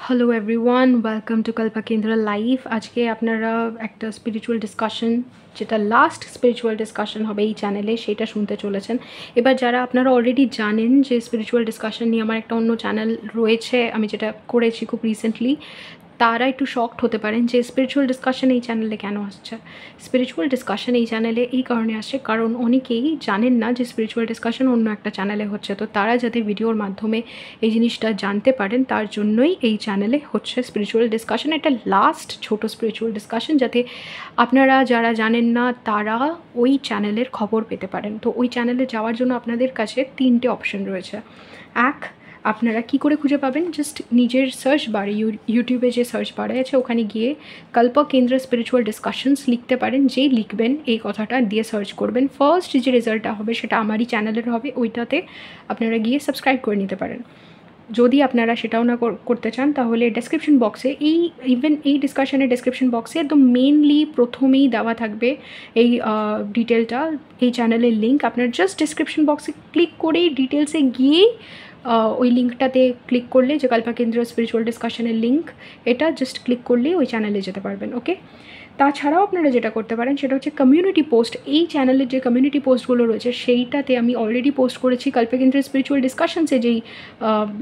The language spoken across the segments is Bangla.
Hello everyone, welcome to Kalpakendra live. আজকে আপনারা একটা স্পিরিচুয়াল ডিসকাশন, যেটা লাস্ট স্পিরিচুয়াল ডিসকাশন হবে এই চ্যানেলে, সেটা শুনতে চলেছেন। এবার যারা আপনারা অলরেডি জানেন যে স্পিরিচুয়াল ডিসকাশন নিয়ে আমার একটা অন্য চ্যানেল রয়েছে, আমি যেটা করেছি খুব রিসেন্টলি, তারা একটু শকড হতে পারেন যে স্পিরিচুয়াল ডিসকাশন এই চ্যানেলে কেন আসছে। স্পিরিচুয়াল ডিসকাশন এই চ্যানেলে এই কারণে আসছে কারণ অনেকেই জানেন না যে স্পিরিচুয়াল ডিসকাশন অন্য একটা চ্যানেলে হচ্ছে। তো তারা যাতে ভিডিওর মাধ্যমে এই জিনিসটা জানতে পারেন, তার জন্যই এই চ্যানেলে হচ্ছে স্পিরিচুয়াল ডিসকাশন। এটা লাস্ট ছোট স্পিরিচুয়াল ডিসকাশন, যাতে আপনারা যারা জানেন না তারা ওই চ্যানেলের খবর পেতে পারেন। তো ওই চ্যানেলে যাওয়ার জন্য আপনাদের কাছে 3টে অপশন রয়েছে। এক, আপনারা কি করে খুঁজে পাবেন? জাস্ট নিজের সার্চ বারে, ইউটিউবে যে সার্চ বারে আছে ওখানে গিয়ে কল্পকেন্দ্র স্পিরিচুয়াল ডিসকাশনস লিখতে পারেন। যেই লিখবেন এই কথাটা দিয়ে সার্চ করবেন, ফার্স্ট যে রেজাল্টটা হবে সেটা আমারই চ্যানেলের হবে। ওইটাতে আপনারা গিয়ে সাবস্ক্রাইব করে নিতে পারেন। যদি আপনারা সেটাও না করতে চান, তাহলে ডেসক্রিপশন বক্সে এই ডিসকাশনের ডেসক্রিপশন বক্সে একদম মেনলি প্রথমেই দেওয়া থাকবে এই ডিটেলটা, এই চ্যানেলের লিঙ্ক। আপনার জাস্ট ডেসক্রিপশন বক্সে ক্লিক করেই ডিটেলসে গিয়েই ওই লিঙ্কটাতে ক্লিক করলে, যে কল্পকেন্দ্র স্পিরিচুয়াল ডিসকাশনের লিঙ্ক, এটা জাস্ট ক্লিক করলেই ওই চ্যানেলে যেতে পারবেন। ওকে, তাছাড়াও আপনারা যেটা করতে পারেন সেটা হচ্ছে কমিউনিটি পোস্ট। এই চ্যানেলের যে কমিউনিটি পোস্টগুলো রয়েছে সেইটাতে আমি অলরেডি পোস্ট করেছি কল্পকেন্দ্র স্পিরিচুয়াল ডিসকাশনসে যেই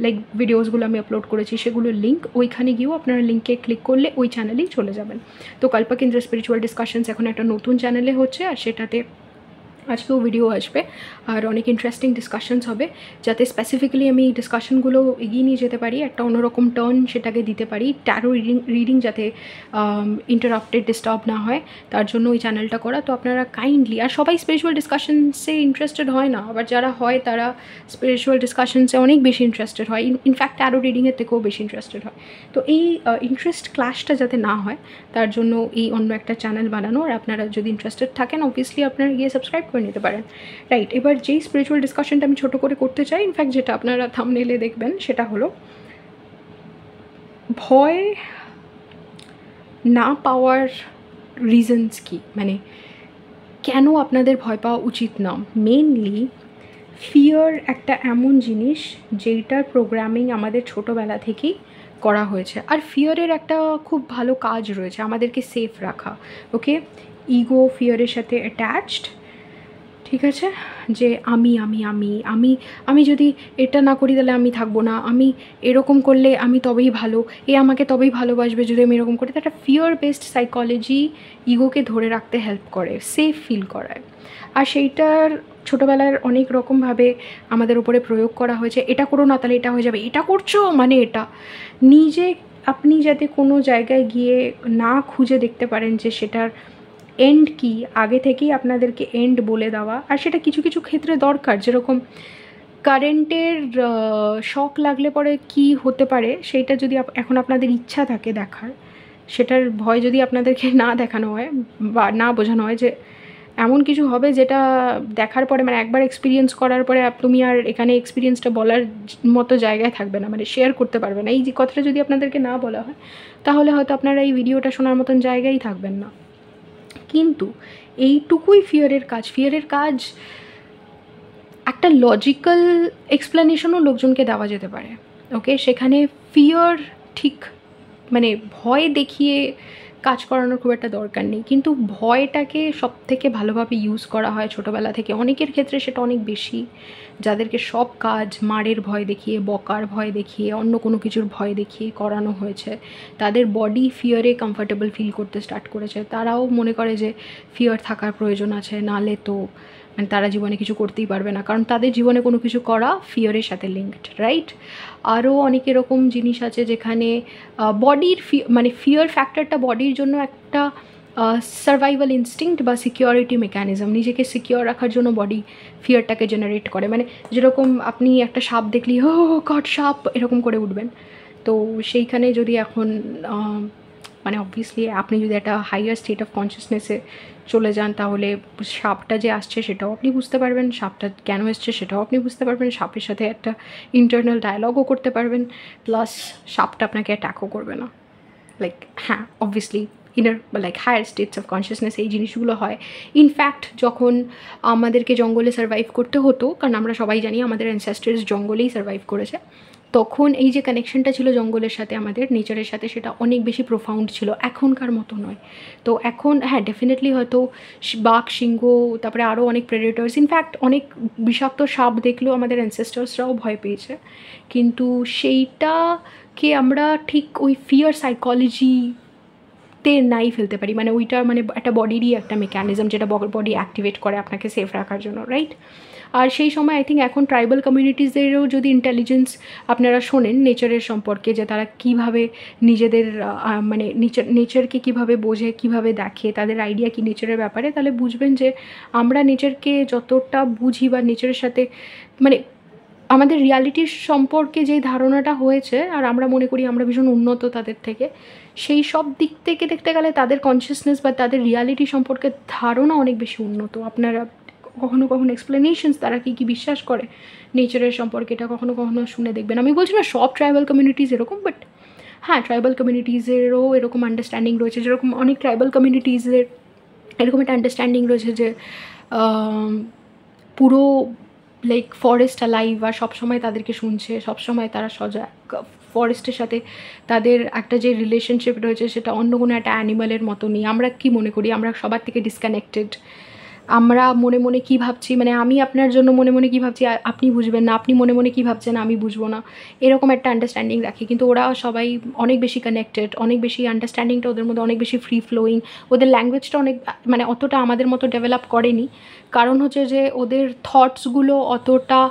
লাইক ভিডিওসগুলো আমি আপলোড করেছি সেগুলোর লিঙ্ক। ওইখানে গিয়েও আপনারা লিঙ্কে ক্লিক করলে ওই চ্যানেলেই চলে যাবেন। তো কল্পকেন্দ্র স্পিরিচুয়াল ডিসকাশনস এখন একটা নতুন চ্যানেলে হচ্ছে, আর সেটাতে আজকেও ভিডিও আসবে আর অনেক ইন্টারেস্টিং ডিসকাশনস হবে, যাতে স্পেসিফিক্যালি আমি এই ডিসকাশনগুলো এগিয়ে নিয়ে যেতে পারি, একটা অন্যরকম টার্ন সেটাকে দিতে পারি। ট্যারো রিডিং যাতে ইন্টারাপ্টেড, ডিস্টার্ব না হয়, তার জন্য ওই চ্যানেলটা করা। তো আপনারা কাইন্ডলি, আর সবাই স্পিরিচুয়াল ডিসকাশনসে ইন্টারেস্টেড হয় না, আবার যারা হয় তারা স্পিরিচুয়াল ডিসকাশনসে অনেক বেশি ইন্টারেস্টেড হয়, ইনফ্যাক্ট ট্যারো রিডিংয়ের থেকেও বেশি ইন্টারেস্টেড হয়। তো এই ইন্টারেস্ট ক্লাসটা যাতে না হয় তার জন্য এই অন্য একটা চ্যানেল বানানো। আর আপনারা যদি ইন্টারেস্টেড থাকেন অবভিয়াসলি আপনারা গিয়ে সাবস্ক্রাইব করে নিতে পারেন। রাইট, এবার যেই স্পিরিচুয়াল ডিসকাশনটা আমি ছোটো করে করতে চাই, ইনফ্যাক্ট যেটা আপনারা থাম্বনেইলে দেখবেন, সেটা হলো ভয় না পাওয়ার রিজনস কি, মানে কেন আপনাদের ভয় পাওয়া উচিত না। মেনলি ফিয়ার একটা এমন জিনিস যেইটার প্রোগ্রামিং আমাদের ছোটোবেলা থেকেই করা হয়েছে। আর ফিয়ারের একটা খুব ভালো কাজ রয়েছে, আমাদেরকে সেফ রাখা। ওকে, ইগো ফিয়ারের সাথে অ্যাটাচড, ঠিক আছে, যে আমি আমি আমি আমি আমি যদি এটা না করি তাহলে আমি থাকবো না, আমি এরকম করলে আমি তবেই ভালো, এ আমাকে তবেই ভালোবাসবে যদি আমি এরকম করি। তো একটা ফিয়ার বেসড সাইকোলজি ইগোকে ধরে রাখতে হেল্প করে, সেফ ফিল করায়। আর সেইটার ছোটোবেলার অনেক রকমভাবে আমাদের উপরে প্রয়োগ করা হয়েছে। এটা করো না তাহলে এটা হয়ে যাবে, এটা করছো মানে এটা। নিজে আপনি যাতে কোনো জায়গায় গিয়ে না খুঁজে দেখতে পারেন যে সেটার এন্ড কি, আগে থেকেই আপনাদেরকে এন্ড বলে দেওয়া। আর সেটা কিছু কিছু ক্ষেত্রে দরকার, যেরকম কারেন্টের শক লাগলে পরে কি হতে পারে সেইটা যদি এখন আপনাদের ইচ্ছা থাকে দেখার, সেটার ভয় যদি আপনাদেরকে না দেখানো হয় বা না বোঝানো হয় যে এমন কিছু হবে যেটা দেখার পরে, মানে একবার এক্সপিরিয়েন্স করার পরে তুমি আর এখানে এক্সপিরিয়েন্সটা বলার মতো জায়গায় থাকবে না, মানে শেয়ার করতে পারবে না, এই যে কথাটা যদি আপনাদেরকে না বলা হয়, তাহলে হয়তো আপনারা এই ভিডিওটা শোনার মতন জায়গায় থাকবেন না। কিন্তু এইটুকুই ফিয়ারের কাজ। একটা লজিক্যাল এক্সপ্লেনেশনও লোকজনকে দেওয়া যেতে পারে। ওকে, সেখানে ফিয়ার ঠিক মানে ভয় দেখিয়ে কাজ করানোর খুব একটা দরকার নেই, কিন্তু ভয়টাকে সব থেকে ভালোভাবে ইউজ করা হয় ছোটোবেলা থেকে। অনেকের ক্ষেত্রে সেটা অনেক বেশি, যাদেরকে সব কাজ মারের ভয় দেখিয়ে, বকার ভয় দেখিয়ে, অন্য কোনো কিছুর ভয় দেখিয়ে করানো হয়েছে, তাদের বডি ফিয়ারে কমফর্টেবল ফিল করতে স্টার্ট করেছে। তারাও মনে করে যে ফিয়ার থাকার প্রয়োজন আছে, নালে তো মানে তারা জীবনে কিছু করতেই পারবে না, কারণ তাদের জীবনে কোনো কিছু করা ফিয়ারের সাথে লিঙ্কড, রাইট? আরও অনেক এরকম জিনিস আছে যেখানে বডির মানে ফিয়ার ফ্যাক্টরটা বডির জন্য একটা সার্ভাইভাল ইনস্টিংক্ট বা সিকিউরিটি মেকানিজম। নিজেকে সিকিউর রাখার জন্য বডি ফিয়ারটাকে জেনারেট করে। মানে যেরকম আপনি একটা সাপ দেখলেই ও গড সাপ এরকম করে উঠবেন, তো সেইখানে যদি এখন মানে অবভিয়াসলি আপনি যদি একটা হাইয়ার স্টেট অফ কনসিয়াসনেসে চলে যান, তাহলে সাপটা যে আসছে সেটাও আপনি বুঝতে পারবেন, সাপটা কেন এসছে সেটাও আপনি বুঝতে পারবেন, সাপের সাথে একটা ইন্টারনাল ডায়ালগও করতে পারবেন, প্লাস সাপটা আপনাকে অ্যাটাকও করবে না। লাইক হ্যাঁ, obviously inner like higher states of consciousness এই জিনিসগুলো হয়। ইনফ্যাক্ট যখন আমাদেরকে জঙ্গলে সার্ভাইভ করতে হতো, কারণ আমরা সবাই জানি আমাদের অ্যানসেস্টার্স জঙ্গলেই সার্ভাইভ করেছে, তখন এই যে কানেকশনটা ছিল জঙ্গলের সাথে, আমাদের নেচারের সাথে, সেটা অনেক বেশি প্রোফাউন্ড ছিল, এখনকার মতো নয়। তো এখন হ্যাঁ ডেফিনেটলি হয়তো বাঘ, সিংহ, তারপরে আরও অনেক প্রেডেটর্স, ইনফ্যাক্ট অনেক বিষাক্ত সাপ দেখলেও আমাদের অ্যানসেস্টার্সরাও ভয় পেয়েছে, কিন্তু সেইটাকে আমরা ঠিক ওই ফিয়ার সাইকোলজিতে নাই ফেলতে পারি। মানে ওইটা মানে একটা বডিরই একটা মেকানিজম, যেটা বডি অ্যাক্টিভেট করে আপনাকে সেফ রাখার জন্য, রাইট? আর সেই সময় আই থিঙ্ক এখন ট্রাইবাল কমিউনিটিসদেরও যদি ইন্টেলিজেন্স আপনারা শোনেন নেচারের সম্পর্কে, যে তারা কীভাবে নিজেদের মানে নেচারকে কীভাবে বোঝে, কীভাবে দেখে, তাদের আইডিয়া কী নেচারের ব্যাপারে, তাহলে বুঝবেন যে আমরা নেচারকে যতটা বুঝি বা নেচারের সাথে মানে আমাদের রিয়ালিটির সম্পর্কে যেই ধারণাটা হয়েছে, আর আমরা মনে করি আমরা ভীষণ উন্নত তাদের থেকে, সেই সব দিক থেকে দেখতে গেলে তাদের কনসিয়াসনেস বা তাদের রিয়ালিটি সম্পর্কে ধারণা অনেক বেশি উন্নত। আপনারা কখনো কখনো এক্সপ্লেনেশনস তারা কী কী বিশ্বাস করে নেচারের সম্পর্কে, এটা কখনো কখনো শুনে দেখবেন। আমি বলছি না সব ট্রাইবাল কমিউনিটিস এরকম, বাট হ্যাঁ ট্রাইবাল কমিউনিটিসেরও এরকম আন্ডারস্ট্যান্ডিং রয়েছে, যেরকম অনেক ট্রাইবাল কমিউনিটিসের এরকম একটা আন্ডারস্ট্যান্ডিং রয়েছে যে পুরো লাইক ফরেস্ট অ্যালাইভ, আর সবসময় তাদেরকে শুনছে, সবসময় তারা সজাগ ফরেস্টের সাথে, তাদের একটা যে রিলেশনশিপ রয়েছে সেটা অন্য কোনো একটা অ্যানিমালের মতনই। আমরা কি মনে করি আমরা সবার থেকে ডিসকানেক্টেড, আমরা মনে মনে কী ভাবছি, মানে আমি আপনার জন্য মনে মনে কী ভাবছি আপনি বুঝবেন না, আপনি মনে মনে কী ভাবছেন আমি বুঝবো না, এরকম একটা আন্ডারস্ট্যান্ডিং রাখি। কিন্তু ওরা সবাই অনেক বেশি কানেক্টেড, অনেক বেশি আন্ডারস্ট্যান্ডিংটা ওদের মধ্যে অনেক বেশি ফ্রি ফ্লোয়িং, ওদের ল্যাঙ্গুয়েজটা অনেক মানে অতটা আমাদের মতো ডেভেলপ করেনি, কারণ হচ্ছে যে ওদের থটসগুলো অতটা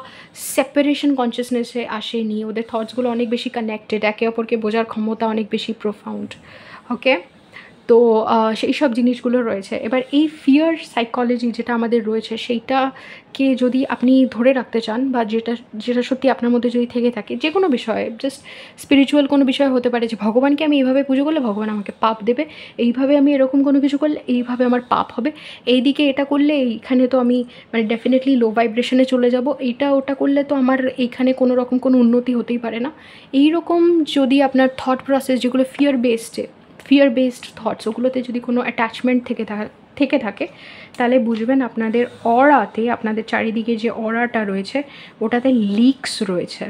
সেপারেশন কনসিয়াসনেসে আসেনি, ওদের থটসগুলো অনেক বেশি কানেক্টেড, একে অপরকে বোঝার ক্ষমতা অনেক বেশি প্রোফাউন্ড। ওকে, তো সেই সব জিনিসগুলো রয়েছে। এবার এই ফিয়ার সাইকোলজি যেটা আমাদের রয়েছে সেইটাকে যদি আপনি ধরে রাখতে চান, বা যেটা যেটা সত্যি আপনার মধ্যে যদি থেকে থাকে, যে কোনো বিষয়ে, জাস্ট স্পিরিচুয়াল কোনো বিষয় হতে পারে, যে ভগবানকে আমি এইভাবে পুজো করলে ভগবান আমাকে পাপ দেবে, এইভাবে আমি এরকম কোনো কিছু করলে এইভাবে আমার পাপ হবে, এই দিকে এটা করলে এইখানে তো আমি মানে ডেফিনেটলি লো ভাইব্রেশনে চলে যাব, এইটা ওটা করলে তো আমার এইখানে কোনো রকম কোনো উন্নতি হতেই পারে না। এই রকম যদি আপনার থট প্রসেস যেগুলো ফিয়ার বেসড থটস, ওগুলোতে যদি কোনো অ্যাটাচমেন্ট থেকে থাকে, তাহলে বুঝবেন আপনাদের অরাতে, আপনাদের চারিদিকে যে অরাটা রয়েছে ওটাতে লিকস রয়েছে,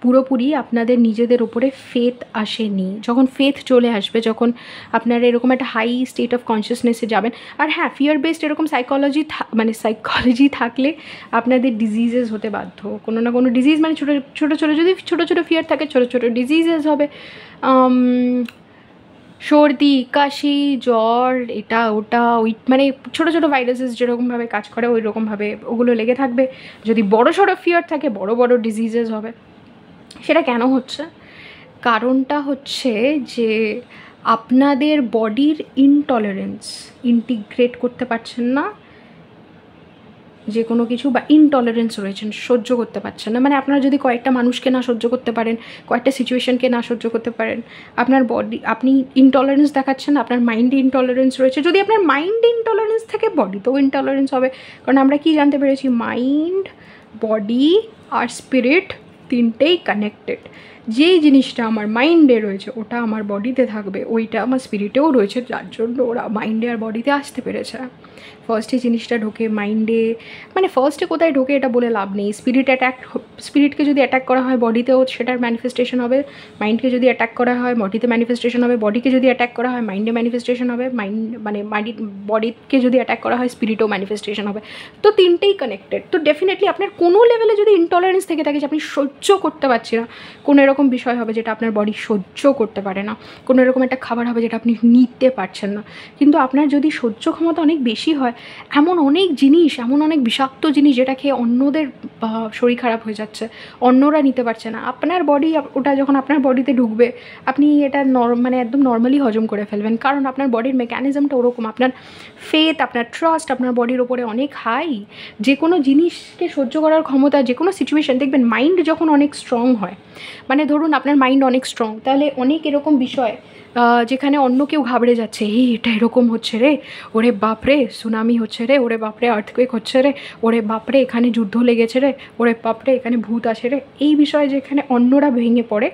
পুরোপুরি আপনাদের নিজেদের ওপরে ফেথ আসেনি। যখন ফেথ চলে আসবে, যখন আপনারা এরকম একটা হাই স্টেট অফ কনসিয়াসনেসে যাবেন, আর হ্যাঁ ফিয়ার বেসড এরকম সাইকোলজি থাকলে আপনাদের ডিজিজেস হতে বাধ্য, কোনো না কোনো ডিজিজ, মানে ছোটো ছোটো যদি ছোটো ছোটো ফিয়ার থাকে ছোটো ছোটো ডিজিজেস হবে, সর্দি, কাশি, জ্বর, এটা ওটা, ওই মানে ছোটো ছোটো ভাইরাসেস যেরকমভাবে কাজ করে ওই রকমভাবে ওগুলো লেগে থাকবে। যদি বড়ো সড়ো ফিয়ার থাকে বড় বড় ডিজিজেস হবে। সেটা কেন হচ্ছে? কারণটা হচ্ছে যে আপনাদের বডির ইনটলারেন্স, ইন্টিগ্রেট করতে পারছেন না যে কোনো কিছু, বা ইনটলারেন্স রয়েছেন, সহ্য করতে পারছেন না। মানে আপনারা যদি কয়েকটা মানুষকে না সহ্য করতে পারেন, কয়েকটা সিচুয়েশনকে না সহ্য করতে পারেন, আপনার বডি, আপনি ইনটলারেন্স দেখাচ্ছেন, আপনার মাইন্ডে ইনটলারেন্স রয়েছে। যদি আপনার মাইন্ডে ইনটলারেন্স থাকে বডিতেও ইনটলারেন্স হবে, কারণ আমরা কি জানতে পেরেছি, মাইন্ড, বডি আর স্পিরিট তিনটেই কানেক্টেড। যেই জিনিসটা আমার মাইন্ডে রয়েছে ওটা আমার বডিতে থাকবে, ওইটা আমার স্পিরিটেও রয়েছে, যার জন্য ওরা মাইন্ডে আর বডিতে আসতে পেরেছে। ফার্স্টে জিনিসটা ঢোকে মাইন্ডে, মানে ফার্স্টে কোথায় ঢোকে এটা বলে লাভ নেই। স্পিরিটকে যদি অ্যাটাক করা হয় বডিতেও সেটার ম্যানিফেস্টেশন হবে, মাইন্ডকে যদি অ্যাটাক করা হয় বডিতে ম্যানিফেস্টেশন হবে, বডিকে যদি অ্যাটাক করা হয় মাইন্ডে ম্যানিফেস্টেশন হবে, বডিকে যদি অ্যাটাক করা হয় স্পিরিটেও ম্যানিফেস্টেশন হবে। তো তিনটেই কানেক্টেড। তো ডেফিনেটলি আপনার কোনো লেভেলে যদি ইনটলারেন্স থেকে থাকে, যে আপনি সহ্য করতে পারছি না, কোনো এরকম বিষয় হবে যেটা আপনার বডি সহ্য করতে পারে না, কোনো এরকম একটা খাবার হবে যেটা আপনি নিতে পারছেন না। কিন্তু আপনার যদি সহ্য ক্ষমতা অনেক বেশি হয়, এমন অনেক জিনিস, এমন অনেক বিষাক্ত জিনিস যেটা খেয়ে অন্যদের শরীর খারাপ হয়ে যাচ্ছে, অন্যরা নিতে পারছে না, আপনার বডি ওটা যখন আপনার বডিতে ঢুকবে আপনি এটা মানে একদম নর্মালি হজম করে ফেলবেন, কারণ আপনার বডির মেকানিজমটা ওরকম। আপনার ফেথ, আপনার ট্রাস্ট আপনার বডির ওপরে অনেক হাই। যে কোনো জিনিসকে সহ্য করার ক্ষমতা, যে কোনো সিচুয়েশান, দেখবেন মাইন্ড যখন অনেক স্ট্রং হয়, মানে ধরুন আপনার মাইন্ড অনেক স্ট্রং, তাহলে অনেক এরকম বিষয় যেখানে অন্য কেউ ঘাবড়ে যাচ্ছে, এটা এরকম হচ্ছে রে, ওরে বাপরে সুনামি হচ্ছে রে, ওরে বাপরে আর্থকুয়েক হচ্ছে রে, ওরে বাপরে এখানে যুদ্ধ লেগেছে রে, ওরে বাপরে এখানে ভূত আছে রে, এই বিষয়ে যেখানে অন্যরা ভেঙে পড়ে,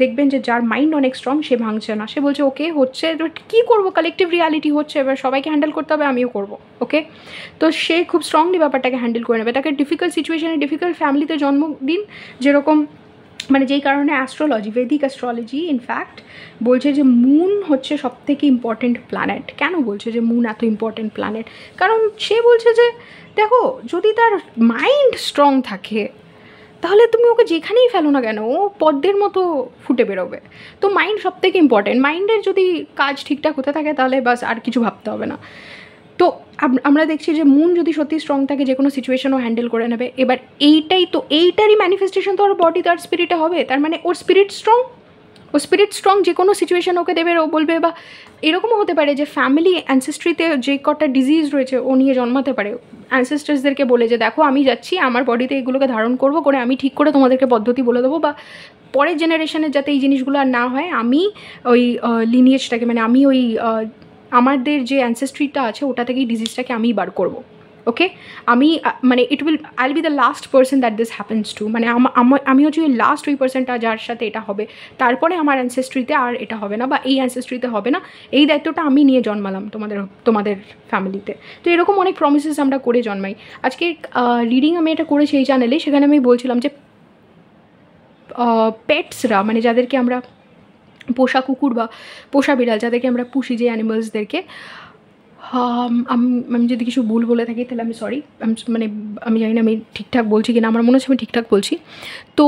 দেখবেন যে যার মাইন্ড অনেক স্ট্রং সে ভাঙছে না, সে বলছে ওকে হচ্ছে, কী করবো, কালেকটিভ রিয়ালিটি হচ্ছে, এবার সবাইকে হ্যান্ডেল করতে হবে, আমিও করবো, ওকে। তো সে খুব স্ট্রংলি ব্যাপারটাকে হ্যান্ডেল করে নেবে। তাকে ডিফিকাল্ট সিচুয়েশানে, ডিফিকাল্ট ফ্যামিলিতে জন্ম দিন, যেরকম মানে যেই কারণে অ্যাস্ট্রোলজি, ভেদিক অ্যাস্ট্রোলজি ইনফ্যাক্ট বলছে যে মুন হচ্ছে সবথেকে ইম্পর্টেন্ট প্ল্যানেট। কেন বলছে যে মুন এত ইম্পর্টেন্ট প্ল্যানেট? কারণ সে বলছে যে দেখো, যদি তার মাইন্ড স্ট্রং থাকে তাহলে তুমি ওকে যেখানেই ফেলো না কেন ও পদ্মের মতো ফুটে বেরোবে। তো মাইন্ড সবথেকে ইম্পর্টেন্ট। মাইন্ডের যদি কাজ ঠিকঠাক হতে থাকে তাহলে বাস আর কিছু ভাবতে হবে না। তো আমরা দেখছি যে মুন যদি সত্যি স্ট্রং থাকে যে কোনো সিচুয়েশনও হ্যান্ডেল করে নেবে। এবার এইটারই ম্যানিফেস্টেশন তো ওর বডি তার স্পিরিটে হবে। তার মানে ওর স্পিরিট স্ট্রং, যে কোনো সিচুয়েশন ওকে দেবে ও বলবে। বা এরকমও হতে পারে যে ফ্যামিলি অ্যানসেস্ট্রিতে যে কটা ডিজিজ রয়েছে ও নিয়ে জন্মাতে পারে, অ্যানসেস্টার্সদেরকে বলে যে দেখো আমি যাচ্ছি, আমার বডিতে এগুলোকে ধারণ করবো করে আমি ঠিক করে তোমাদেরকে পদ্ধতি বলে দেবো, বা পরের জেনারেশনের যাতে এই জিনিসগুলো আর না হয় আমি ওই লিনিয়েজটাকে, মানে আমি ওই আমাদের যে অ্যানসেস্ট্রিটা আছে ওটা থেকেই ডিজিজটাকে আমি বার করবো। ওকে, আমি মানে I will be the last person that this happens to. মানে আমি হচ্ছে ওই লাস্ট ওই পার্সনটা যার সাথে এটা হবে। তারপরে আমার অ্যানসেস্ট্রিতে আর এটা হবে না, বা এই অ্যানসেস্ট্রিতে হবে না। এই দায়িত্বটা আমি নিয়ে জন্মালাম তোমাদের ফ্যামিলিতে। তো এরকম অনেক প্রমিসেস আমরা করে জন্মাই। আজকে রিডিং আমি এটা করেছি এই চ্যানেলে, সেখানে আমি বলছিলাম যে পেটসরা, মানে যাদেরকে আমরা পোষা কুকুর বা পোষা বিড়াল যাদেরকে আমরা পুষি, যে অ্যানিমালসদেরকে, আমি যদি কিছু ভুল বলে থাকি তাহলে আমি সরি। মানে আমি জানি না আমি ঠিকঠাক বলছি কিনা, আমার মনে হচ্ছে আমি ঠিকঠাক বলছি। তো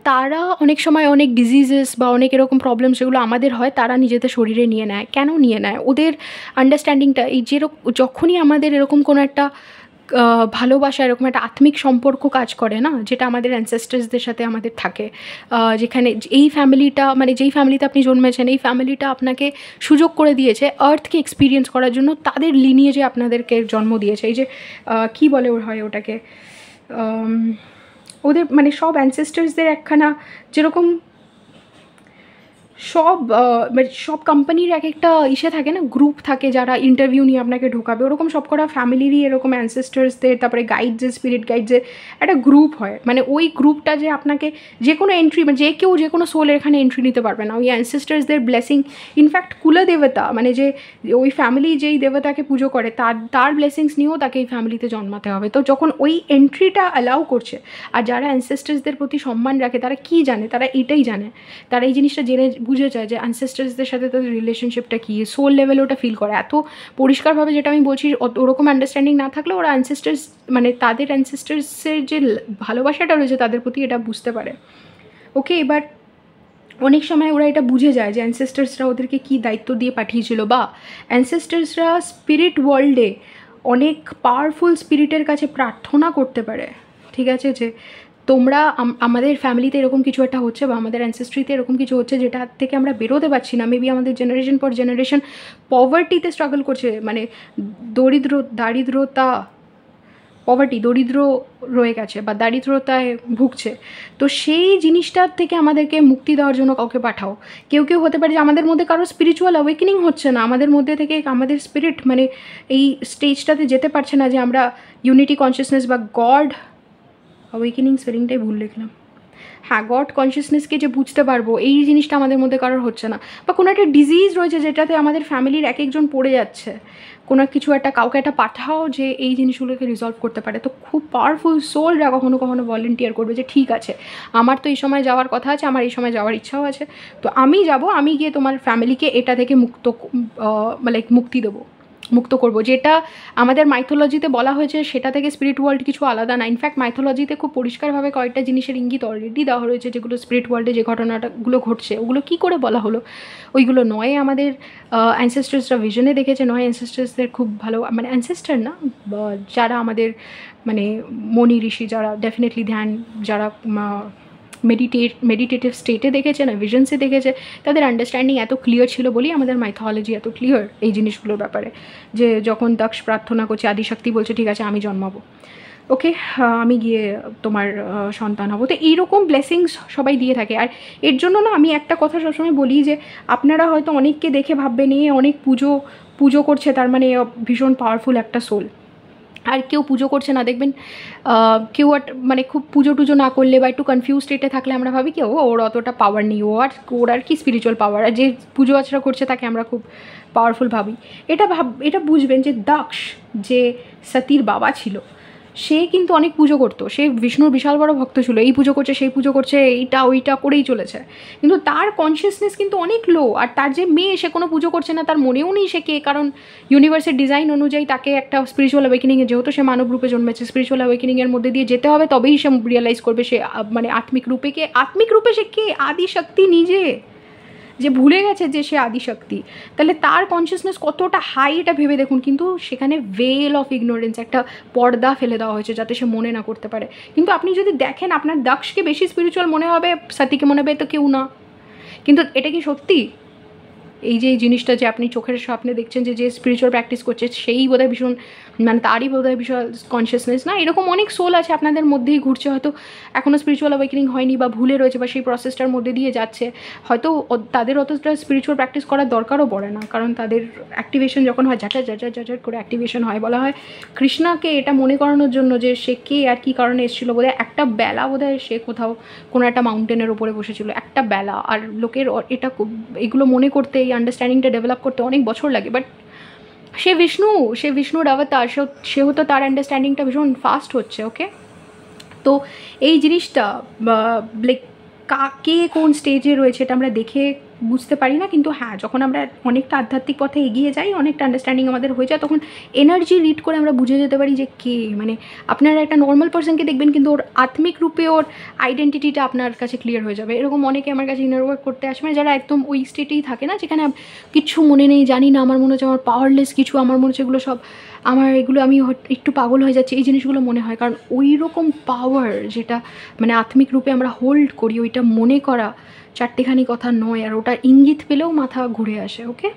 তারা অনেক সময় অনেক ডিজিজেস বা অনেক এরকম প্রবলেম সেগুলো আমাদের হয়, তারা নিজেদের শরীরে নিয়ে নেয়। কেন নিয়ে নেয়? ওদের আন্ডারস্ট্যান্ডিংটা এই যখনই আমাদের এরকম কোনো একটা ভালোবাসা, এরকম একটা আত্মিক সম্পর্ক কাজ করে না, যেটা আমাদের অ্যানসেস্টার্সদের সাথে আমাদের থাকে, যেখানে এই ফ্যামিলিটা, মানে যেই ফ্যামিলিতে আপনি জন্মেছেন এই ফ্যামিলিটা আপনাকে সুযোগ করে দিয়েছে আর্থকে এক্সপিরিয়েন্স করার জন্য, তাদের লিনিয়েজে আপনাদেরকে জন্ম দিয়েছে। এই যে কী বলে ওটাকে ওদের মানে সব অ্যানসেস্টার্সদের একখানা, যেরকম সব কোম্পানির এক একটা ইসে থাকে না, গ্রুপ থাকে যারা ইন্টারভিউ নিয়ে আপনাকে ঢোকাবে, ওরকম সব কটা ফ্যামিলিরই এরকম অ্যানসেস্টার্সদের, তারপরে গাইডসের, স্পিরিট গাইডসের একটা গ্রুপ হয়। মানে ওই গ্রুপটা যে আপনাকে যে কোনো এন্ট্রি, মানে যে কোনো সোলের এখানে এন্ট্রি নিতে পারবে না। ওই অ্যানসেস্টার্সদের ব্লেসিং, ইনফ্যাক্ট কুলদেবতা, মানে যে ওই ফ্যামিলি যেই দেবতাকে পুজো করে তার ব্লেসিংস নিয়েও তাকে এই ফ্যামিলিতে জন্মাতে হবে। তো যখন ওই এন্ট্রিটা অ্যালাউ করছে, আর যারা অ্যানসেস্টার্সদের প্রতি সম্মান রাখে তারা কি জানে, তারা এটাই জানে, তারা এই জিনিসটা জেনে বুঝে যায় যে অ্যানসেস্টার্সদের সাথে তাদের রিলেশনশিপটা কী, সোল লেভেলে ওটা ফিল করে এত পরিষ্কারভাবে। যেটা আমি বলছি, ওরকম আন্ডারস্ট্যান্ডিং না থাকলে ওরা অ্যানসেস্টার্স, মানে তাদের অ্যানসেস্টার্সের যে ভালোবাসাটা রয়েছে তাদের প্রতি, এটা বুঝতে পারে। ওকে, এবার অনেক সময় ওরা এটা বুঝে যায় যে অ্যানসেস্টার্সরা ওদেরকে কী দায়িত্ব দিয়ে পাঠিয়েছিল, বা অ্যানসেস্টার্সরা স্পিরিট ওয়ার্ল্ডে অনেক পাওয়ারফুল স্পিরিটের কাছে প্রার্থনা করতে পারে। ঠিক আছে, যে তোমরা আমাদের ফ্যামিলিতে এরকম কিছু একটা হচ্ছে, বা আমাদের অ্যানসেস্ট্রিতে এরকম কিছু হচ্ছে যেটা থেকে আমরা বেরোতে পারছি না। মেবি আমাদের জেনারেশন পর জেনারেশন পভার্টিতে স্ট্রাগল করছে, মানে দরিদ্র রয়ে গেছে বা দারিদ্রতায় ভুগছে। তো সেই জিনিসটার থেকে আমাদেরকে মুক্তি দেওয়ার জন্য কাউকে পাঠাও। কেউ হতে পারে যে আমাদের মধ্যে কারো স্পিরিচুয়াল অ্যাওয়েকেনিং হচ্ছে না, আমাদের মধ্যে থেকে আমাদের স্পিরিট মানে এই স্টেজটাতে যেতে পারছে না যে আমরা ইউনিটি কনসিয়াসনেস বা গড অ্যাওয়েকেনিং, স্পেলিংটাই ভুল লিখলাম, হ্যাঁ, গড কনসিয়াসনেসকে যে বুঝতে পারবো, এই জিনিসটা আমাদের মধ্যে কারোর হচ্ছে না। বা কোনো একটা ডিজিজ রয়েছে যেটাতে আমাদের ফ্যামিলির এক একজন পড়ে যাচ্ছে, কোনো কিছু একটা কাউকে একটা পাঠাও যে এই জিনিসগুলোকে রিজলভ করতে পারে। তো খুব পাওয়ারফুল সোলরা কখনো কখনো ভলেন্টিয়ার করবে যে ঠিক আছে, আমার তো এই সময় যাওয়ার কথা আছে, আমার এই সময় যাওয়ার ইচ্ছাও আছে, তো আমি যাব, আমি গিয়ে তোমার ফ্যামিলিকে এটা থেকে মুক্ত করব। যেটা আমাদের মাইথোলজিতে বলা হয়েছে সেটা থেকে স্পিরিট ওয়ার্ল্ড কিছু আলাদা না। ইনফ্যাক্ট মাইথোলজিতে খুব পরিষ্কারভাবে কয়েকটা জিনিসের ইঙ্গিত অলরেডি দেওয়া রয়েছে, যেগুলো স্পিরিট ওয়ার্ল্ডে যে ঘটনাগুলো ঘটছে ওগুলো কী করে বলা হলো। ওইগুলো নয় আমাদের অ্যানসেস্টার্সরা ভিশনে দেখেছে, নয় অ্যানসেস্টার্সদের খুব ভালো, মানে অ্যানসেস্টার না, যারা আমাদের মনি ঋষি, যারা ডেফিনেটলি ধ্যান, যারা মেডিটেটিভ স্টেটে দেখেছে না, ভিশনসে দেখেছে, তাদের আন্ডারস্ট্যান্ডিং এত ক্লিয়ার ছিল বলেই আমাদের মাইথোলজি এত ক্লিয়ার এই জিনিসগুলোর ব্যাপারে। যে যখন দক্ষ প্রার্থনা করছে, আদিশক্তি বলছে ঠিক আছে আমি জন্মাবো, ওকে, আমি গিয়ে তোমার সন্তান হবো। তো এইরকম ব্লেসিংস সবাই দিয়ে থাকে। আর এর জন্য না আমি একটা কথা সবসময় বলি যে আপনারা হয়তো অনেককে দেখে ভাববেন এ অনেক পুজো করছে, তার মানে ভীষণ পাওয়ারফুল একটা সোল। আর কেউ পুজো করছে না, দেখবেন কেউ মানে খুব পুজো টুজো না করলে বা একটু কনফিউজ স্টেটে থাকলে আমরা ভাবি কি ওর অতটা পাওয়ার নেই, ওর আর কি স্পিরিচুয়াল পাওয়ার। আর যে পুজো আচরা করছে তাকে আমরা খুব পাওয়ারফুল ভাবি। এটা বুঝবেন যে দক্ষ যে সতীর বাবা ছিল, সে কিন্তু অনেক পুজো করতো, সে বিষ্ণুর বিশাল বড় ভক্ত ছিল, এই পুজো করছে সেই পুজো করছে, এইটা ওইটা করেই চলেছে, কিন্তু তার কনসিয়াসনেস কিন্তু অনেক লো। আর তার যে মেয়ে, সে কোনো পুজো করছে না, তার মনেও নেই সে কে, কারণ ইউনিভার্সের ডিজাইন অনুযায়ী তাকে একটা স্পিরিচুয়াল অ্যাওয়েকেনিংয়ে, যেহেতু সে মানব রূপে জন্মেছে, স্পিরিচুয়াল অ্যাওয়েকেনিংয়ের মধ্যে দিয়ে যেতে হবে, তবেই সে রিয়েলাইজ করবে সে মানে আত্মিক রূপে সে কে, আদিশক্তি নিজে, যে ভুলে গেছে যে সে আদিশক্তি। তাহলে তার কনসিয়াসনেস কতটা হাই এটা ভেবে দেখুন। কিন্তু সেখানে ভেল অফ ইগনোরেন্স, একটা পর্দা ফেলে দেওয়া হয়েছে যাতে সে মনে না করতে পারে। কিন্তু আপনি যদি দেখেন, আপনার দক্ষকে বেশি স্পিরিচুয়াল মনে হবে, সতীকে মনে হবে তো কেউ না। কিন্তু এটা কি সত্যি? এই যে এই জিনিসটা যে আপনি চোখের স্বপ্নে দেখছেন যে স্পিরিচুয়াল প্র্যাকটিস করছে সেই বোধহয় ভীষণ, মানে তারই বোধহয় ভীষণ কনসিয়াসনেস না, এরকম অনেক সোল আছে আপনাদের মধ্যেই ঘুরছে, হয়তো এখনও স্পিরিচুয়াল অ্যাওয়েকেনিং হয়নি বা ভুলে রয়েছে বা সেই প্রসেসটার মধ্যে দিয়ে যাচ্ছে। হয়তো তাদের অতটা স্পিরিচুয়াল প্র্যাকটিস করার দরকারও পড়ে না, কারণ তাদের অ্যাক্টিভেশন যখন হয়, ঝাঁঝার করে অ্যাক্টিভেশন হয়, বলা হয় কৃষ্ণাকে এটা মনে করানোর জন্য যে সে কে আর কী কারণে এসেছিলো। বোধহয় একটা বেলা, বোধহয় সে কোথাও কোনো একটা মাউন্টেনের ওপরে বসেছিল একটা বেলা, আর লোকের এটা এগুলো মনে করতে, এই আন্ডারস্ট্যান্ডিংটা ডেভেলপ করতে অনেক বছর লাগে। বাট সে বিষ্ণুর অবতার, সেহেতু তার আন্ডারস্ট্যান্ডিংটা ভীষণ ফাস্ট হচ্ছে। ওকে, তো এই জিনিসটা লাইক কাকে কোন স্টেজে রয়েছে এটা আমরা দেখে বুঝতে পারি না, কিন্তু হ্যাঁ, যখন আমরা অনেকটা আধ্যাত্মিক পথে এগিয়ে যাই, অনেকটা আন্ডারস্ট্যান্ডিং আমাদের হয়ে যায়, তখন এনার্জি রিড করে আমরা বুঝে যেতে পারি যে কে, মানে আপনারা একটা নর্মাল পার্সনকে দেখবেন কিন্তু ওর আত্মিক রূপে ওর আইডেন্টিটিটা আপনার কাছে ক্লিয়ার হয়ে যাবে। এরকম অনেকে আমার কাছে ইনার ওয়ার্ক করতে আসে, মানে যারা একদম ওই স্টেটেই থাকে না, যেখানে কিছু মনে নেই, জানি না, আমার মনে হচ্ছে আমার পাওয়ারলেস কিছু, আমার মনে হচ্ছে এগুলো সব আমার, এগুলো আমি একটু পাগল হয়ে যাচ্ছি, এই জিনিসগুলো মনে হয়। কারণ ওই রকম পাওয়ার যেটা মানে আত্মিক রূপে আমরা হোল্ড করি, ওইটা মনে করা চারটেখানি কথা নয়, আর ওটা ইঙ্গিত পেলেও মাথা ঘুরে আসে। ওকে,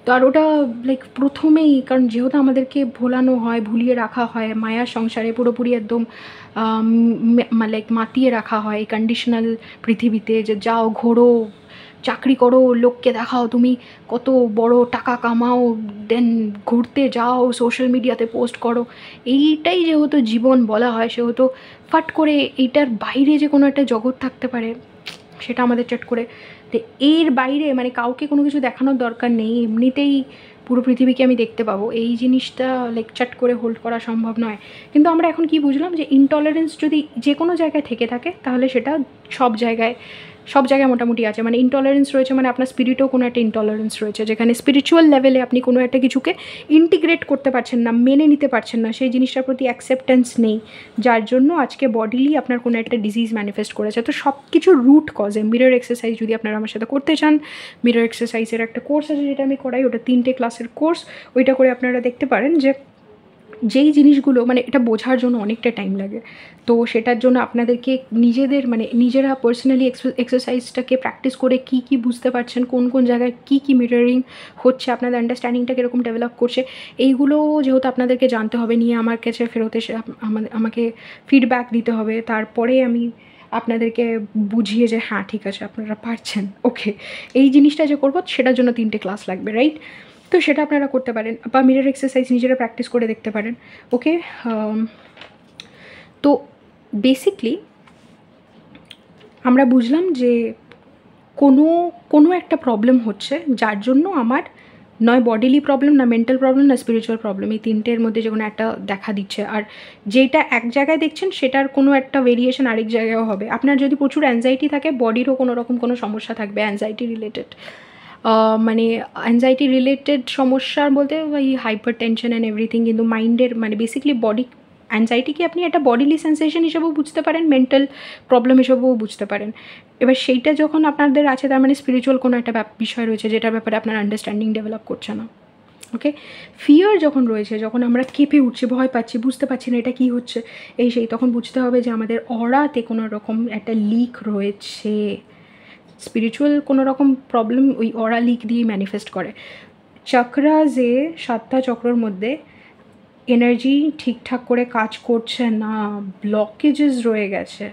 তো আর ওটা লাইক প্রথমেই, কারণ যেহেতু আমাদেরকে ভোলানো হয়, ভুলিয়ে রাখা হয় মায়ার সংসারে, পুরোপুরি একদম লাইক মাতিয়ে রাখা হয় এই কন্ডিশনাল পৃথিবীতে, যে যাও ঘোরো, চাকরি করো, লোককে দেখাও তুমি কত বড় টাকা কামাও, দেন ঘুরতে যাও, সোশ্যাল মিডিয়াতে পোস্ট করো, এইটাই যেহেতু জীবন বলা হয়, সেহেতু ফাট করে এইটার বাইরে যে কোনো একটা জগৎ থাকতে পারে সেটা আমাদের চট করে, তো এর বাইরে মানে কাউকে কোনো কিছু দেখানোর দরকার নেই, এমনিতেই পুরো পৃথিবীকে আমি দেখতে পাবো, এই জিনিসটা লাইক চট করে হোল্ড করা সম্ভব নয়। কিন্তু আমরা এখন কি বুঝলাম, যে ইনটলারেন্স যদি যে কোনো জায়গায় থেকে থাকে, তাহলে সেটা সব জায়গায় মোটামুটি আছে। মানে ইনটলারেন্স রয়েছে মানে আপনার স্পিরিটেও কোনো একটা ইনটলারেন্স রয়েছে, যেখানে স্পিরিচুয়াল লেভেলে আপনি কোনো একটা কিছুকে ইন্টিগ্রেট করতে পারছেন না, মেনে নিতে পারছেন না, সেই জিনিসটার প্রতি অ্যাকসেপ্টেন্স নেই, যার জন্য আজকে বডিলি আপনার কোনো একটা ডিজিজ ম্যানিফেস্ট করেছে। তো সব কিছুর রুট কজে মিরর এক্সারসাইজ যদি আপনারা আমার সাথে করতে চান, মিরর এক্সারসাইজের একটা কোর্স আছে যেটা আমি করাই, ওটা 3টে ক্লাসের কোর্স, ওইটা করে আপনারা দেখতে পারেন যে যেই জিনিসগুলো মানে এটা বোঝার জন্য অনেকটা টাইম লাগে, তো সেটার জন্য আপনাদেরকে নিজেদের মানে নিজেরা পার্সোনালি এক্সারসাইজটাকে প্র্যাকটিস করে কি কি বুঝতে পারছেন, কোন কোন জায়গায় কি কি মিররিং হচ্ছে, আপনাদের আন্ডারস্ট্যান্ডিংটা কীরকম ডেভেলপ করছে, এইগুলো যেহেতু আপনাদেরকে জানতে হবে, নিয়ে আমার কাছে ফেরত এসে আমাকে ফিডব্যাক দিতে হবে, তারপরে আমি আপনাদেরকে বুঝিয়ে যে হ্যাঁ ঠিক আছে আপনারা পারছেন। ওকে, এই জিনিসটা যে করবো সেটার জন্য 3টে ক্লাস লাগবে, রাইট? তো সেটা আপনারা করতে পারেন, বা মিরর এক্সারসাইজ নিজেরা প্র্যাকটিস করে দেখতে পারেন। ওকে, তো বেসিকলি আমরা বুঝলাম যে কোনো একটা প্রবলেম হচ্ছে, যার জন্য আমার নয় বডিলি প্রবলেম, না মেন্টাল প্রবলেম, না স্পিরিচুয়াল প্রবলেম, এই 3টের মধ্যে যে কোনো একটা দেখা দিচ্ছে। আর যেটা এক জায়গায় দেখছেন সেটার কোনো একটা ভেরিয়েশন আরেক জায়গায়ও হবে। আপনার যদি প্রচুর অ্যাংজাইটি থাকে, বডিরও কোনো রকম কোনো সমস্যা থাকবে অ্যাংজাইটি রিলেটেড, মানে অ্যাংজাইটি রিলেটেড সমস্যার বলতে ওই হাইপার টেনশন অ্যান্ড এভরিথিং, কিন্তু মাইন্ডের মানে বেসিক্যালি বডি অ্যাংজাইটিকে আপনি একটা বডিলি সেন্সেশন হিসেবেও বুঝতে পারেন, মেন্টাল প্রবলেম হিসেবেও বুঝতে পারেন। এবার সেইটা যখন আপনাদের আছে, তার মানে স্পিরিচুয়াল কোনো একটা বিষয় রয়েছে যেটার ব্যাপারে আপনার আন্ডারস্ট্যান্ডিং ডেভেলপ করছে না। ওকে, ফিয়ার যখন রয়েছে, যখন আমরা কেঁপে উঠছি, ভয় পাচ্ছি, বুঝতে পারছি না এটা কী হচ্ছে, সেই তখন বুঝতে হবে যে আমাদের অরাতে কোনো রকম একটা লিক রয়েছে। স্পিরিচুয়াল কোনো রকম প্রবলেম ওই অরা লিক দিয়েই ম্যানিফেস্ট করে। চক্রাজে 7টা চক্রর মধ্যে এনার্জি ঠিকঠাক করে কাজ করছে না, ব্লকেজেস রয়ে গেছে,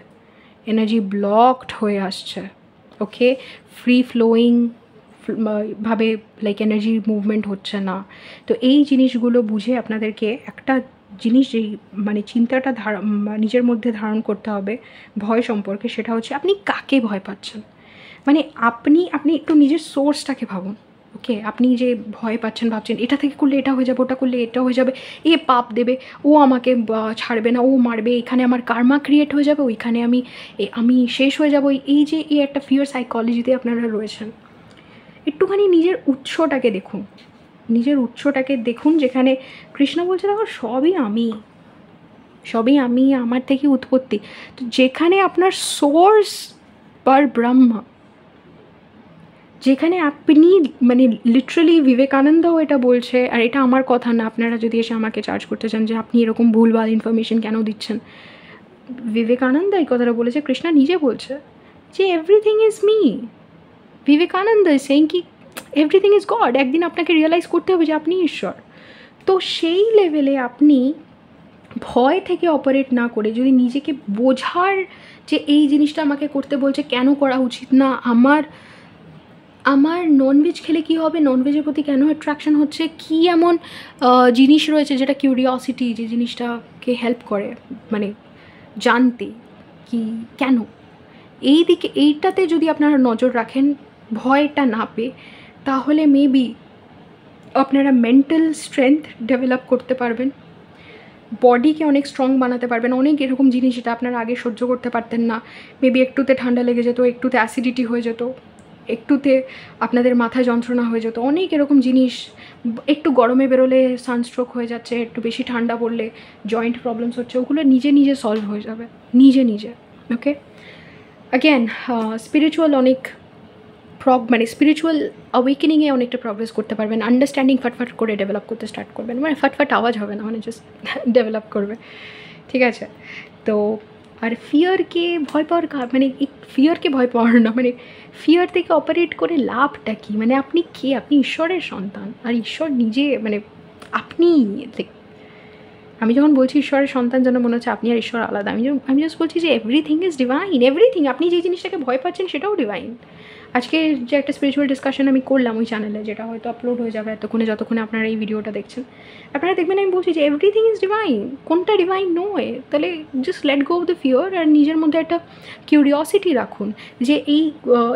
এনার্জি ব্লকড হয়ে আসছে। ওকে, ফ্রি ফ্লোয়িং ভাবে লাইক এনার্জি মুভমেন্ট হচ্ছে না। তো এই জিনিসগুলো বুঝে আপনাদেরকে একটা জিনিস যেই মানে চিন্তাটা নিজের মধ্যে ধারণ করতে হবে ভয় সম্পর্কে, সেটা হচ্ছে আপনি কাকে ভয় পাচ্ছেন। মানে আপনি একটু নিজের সোর্সটাকে ভাবুন, ওকে, আপনি যে ভয় পাচ্ছেন, ভাবছেন এটা থেকে করলে এটা হয়ে যাবে, ওটা করলে এটা হয়ে যাবে, এ পাপ দেবে, ও আমাকে ছাড়বে না, ও মারবে, এখানে আমার কার্মা ক্রিয়েট হয়ে যাবে, ওইখানে আমি শেষ হয়ে যাবো, এই যে এই একটা ফিয়ার সাইকোলজিতে আপনারা রয়েছেন। একটুখানি নিজের উৎসটাকে দেখুন, নিজের উৎসটাকে দেখুন, যেখানে কৃষ্ণ বলছে দেখো সবই আমি, আমার থেকে উৎপত্তি। তো যেখানে আপনার সোর্স পর ব্রহ্মা, যেখানে আপনি মানে লিটারালি বিবেকানন্দও এটা বলছে, আর এটা আমার কথা না, আপনারা যদি এসে আমাকে চার্জ করতে চান যে আপনি এরকম ভুলভাল ইনফরমেশন কেন দিচ্ছেন, বিবেকানন্দ এই কথাটা বলেছে, কৃষ্ণা নিজে বলছে যে everything is me. Vivekananda saying কি এভরিথিং ইজ গড। একদিন আপনাকে রিয়েলাইজ করতে হবে যে আপনি ঈশ্বর। তো সেই লেভেলে আপনি ভয় থেকে অপারেট না করে যদি নিজেকে বোঝার যে এই জিনিসটা আমাকে করতে বলছে, কেন করা উচিত না, আমার ননভেজ খেলে কী হবে, ননভেজের প্রতি কেন অ্যাট্রাকশন হচ্ছে, কী এমন জিনিস রয়েছে যেটা কিউরিওসিটি, যে জিনিসটাকে হেল্প করে মানে জানতে কি কেন, এই দিকে এইটাতে যদি আপনারা নজর রাখেন ভয়টা না পেয়ে, তাহলে মেবি আপনারা মেন্টাল স্ট্রেংথ ডেভেলপ করতে পারবেন, বডিকে অনেক স্ট্রং বানাতে পারবেন। অনেক এরকম জিনিস যেটা আপনারা আগে সহ্য করতে পারতেন না, মেবি একটুতে ঠান্ডা লেগে যেত, একটুতে অ্যাসিডিটি হয়ে যেত, একটুতে আপনাদের মাথা যন্ত্রণা হয়ে যেত, অনেক এরকম জিনিস, একটু গরমে বেরোলে সানস্ট্রোক হয়ে যাচ্ছে, একটু বেশি ঠান্ডা পড়লে জয়েন্ট প্রবলেমস হচ্ছে, ওগুলো নিজে নিজে সলভ হয়ে যাবে নিজে নিজে। ওকে, অ্যাগেন স্পিরিচুয়াল অনেক মানে স্পিরিচুয়াল অ্যাওয়েকেনিংয়ে অনেকটা প্রগ্রেস করতে পারবেন, আন্ডারস্ট্যান্ডিং ফাটফাট করে ডেভেলপ করতে স্টার্ট করবেন, মানে ফাটফাট আওয়াজ হবে না, মানে জাস্ট ডেভেলপ করবে, ঠিক আছে। তো আর ফিয়ারকে ভয় পাওয়ার মানে ফিয়ারকে ভয় পাওয়ার না, মানে ফিয়ার থেকে অপারেট করে লাভটা কী, মানে আপনি কে, আপনি ঈশ্বরের সন্তান, আর ঈশ্বর নিজে মানে আপনি, আমি যখন বলছি ঈশ্বরের সন্তান যেন মনে হচ্ছে আপনি আর ঈশ্বর আলাদা, আমি জাস্ট বলছি যে এভরিথিং ইজ ডিভাইন, এভরিথিং, আপনি যে জিনিসটাকে ভয় পাচ্ছেন সেটাও ডিভাইন। আজকে যে একটা স্পিরিচুয়াল ডিসকাশন আমি করলাম ওই চ্যানেলে, যেটা হয়তো আপলোড হয়ে যাবে এতক্ষণে, যতক্ষণে আপনারা এই ভিডিওটা দেখছেন, আপনারা দেখবেন আমি বলছি যে এভরিথিং ইজ ডিভাইন, কোনটা ডিভাইন নয়, তাহলে just let go of the fear, আর নিজের মধ্যে একটা কিউরিওসিটি রাখুন যে এই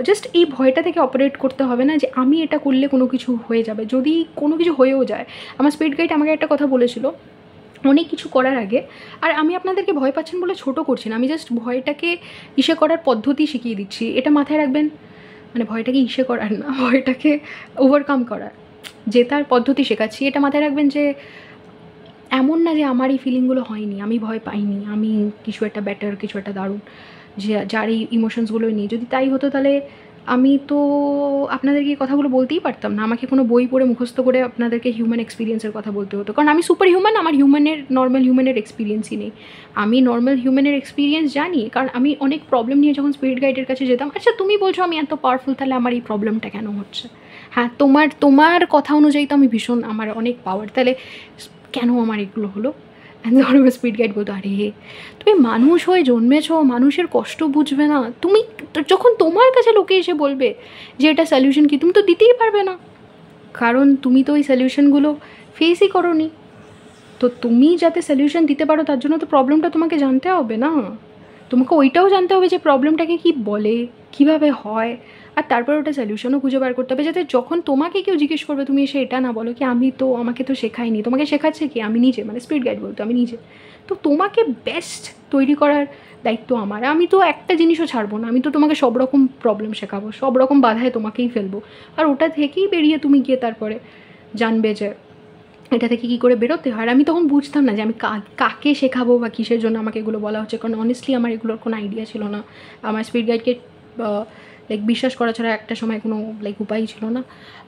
জাস্ট এই ভয়টা থেকে অপারেট করতে হবে না যে আমি এটা করলে কোনো কিছু হয়ে যাবে, যদি কোনো কিছু হয়েও যায়। আমার স্পিরিট গাইড আমাকে একটা কথা বলেছিল অনেক কিছু করার আগে, আর আমি আপনাদেরকে ভয় পাচ্ছেন বলে ছোটো করছি না, আমি জাস্ট ভয়টাকে ইসে করার পদ্ধতি শিখিয়ে দিচ্ছি, এটা মাথায় রাখবেন, মানে ভয়টাকে ইসে করার না, ভয়টাকে ওভারকাম করার জেতার পদ্ধতি শেখাচ্ছি, এটা মাথায় রাখবেন যে এমন না যে আমার এই ফিলিংগুলো হয়নি, আমি ভয় পাইনি, আমি কিছু একটা বেটার, কিছু একটা দারুণ, যে যার এই ইমোশনসগুলো নিয়ে, যদি তাই হতো তাহলে আমি তো আপনাদেরকে এই কথাগুলো বলতেই পারতাম না, আমাকে কোনো বই পড়ে মুখস্থ করে আপনাদেরকে হিউম্যান এক্সপিরিয়েন্সের কথা বলতে হতো, কারণ আমি সুপার হিউম্যান, আমার নর্মাল হিউম্যানের এক্সপিরিয়েন্সই নেই। আমি নর্মাল হিউম্যানের এক্সপিরিয়েন্স জানি, কারণ আমি অনেক প্রবলেম নিয়ে যখন স্পিরিট গাইডের কাছে যেতাম, আচ্ছা তুমি বলছো আমি এত পাওয়ারফুল, তাহলে আমার এই প্রবলেমটা কেন হচ্ছে, হ্যাঁ তোমার কথা অনুযায়ী তো আমি ভীষণ, আমার অনেক পাওয়ার, তাহলে কেন আমার এগুলো হলো। অ্যান্ড তখন আমার স্পিরিট গাইড বলতো, আরে তুমি মানুষ হয়ে জন্মেছো, মানুষের কষ্ট বুঝবে না, তুমি যখন তোমার কাছে লোকে এসে বলবে যে এটা সলিউশন কি, তুমি তো দিতেই পারবে না, কারণ তুমি তো ওই সলিউশনগুলো ফেসই করোনি। তো তুমি যাতে সলিউশন দিতে পারো তার জন্য তো প্রবলেমটা তোমাকে জানতে হবে না, তোমাকে ওইটাও জানতে হবে যে প্রবলেমটাকে কী বলে, কীভাবে হয়, আর তারপর ওটা সলিউশনও খুঁজে বার করতে হবে, যাতে যখন তোমাকে কেউ জিজ্ঞেস করবে তুমি এসে এটা না বলো কি আমাকে তো শেখায়নি, তোমাকে শেখাচ্ছে কি আমি নিজে, মানে স্পিরিট গাইড বলতো আমি নিজে। তো তোমাকে বেস্ট তৈরি করার দায়িত্ব আমার, আমি তো একটা জিনিসও ছাড়বো না, আমি তো তোমাকে সব রকম প্রবলেম শেখাবো, সব রকম বাধায় তোমাকেই ফেলবো, আর ওটা থেকেই বেরিয়ে তুমি গিয়ে তারপরে জানবে যে এটা থেকে কী করে বেরোতে হয়। আর আমি তখন বুঝতাম না যে আমি কাকে শেখাবো বা কিসের জন্য আমাকে এগুলো বলা হচ্ছে, কারণ অনেস্টলি আমার এগুলোর কোনো আইডিয়া ছিল না, আমার স্পিরিট গাইডকে বিশ্বাস করা ছাড়া একটা সময় কোনো উপায় ছিল না।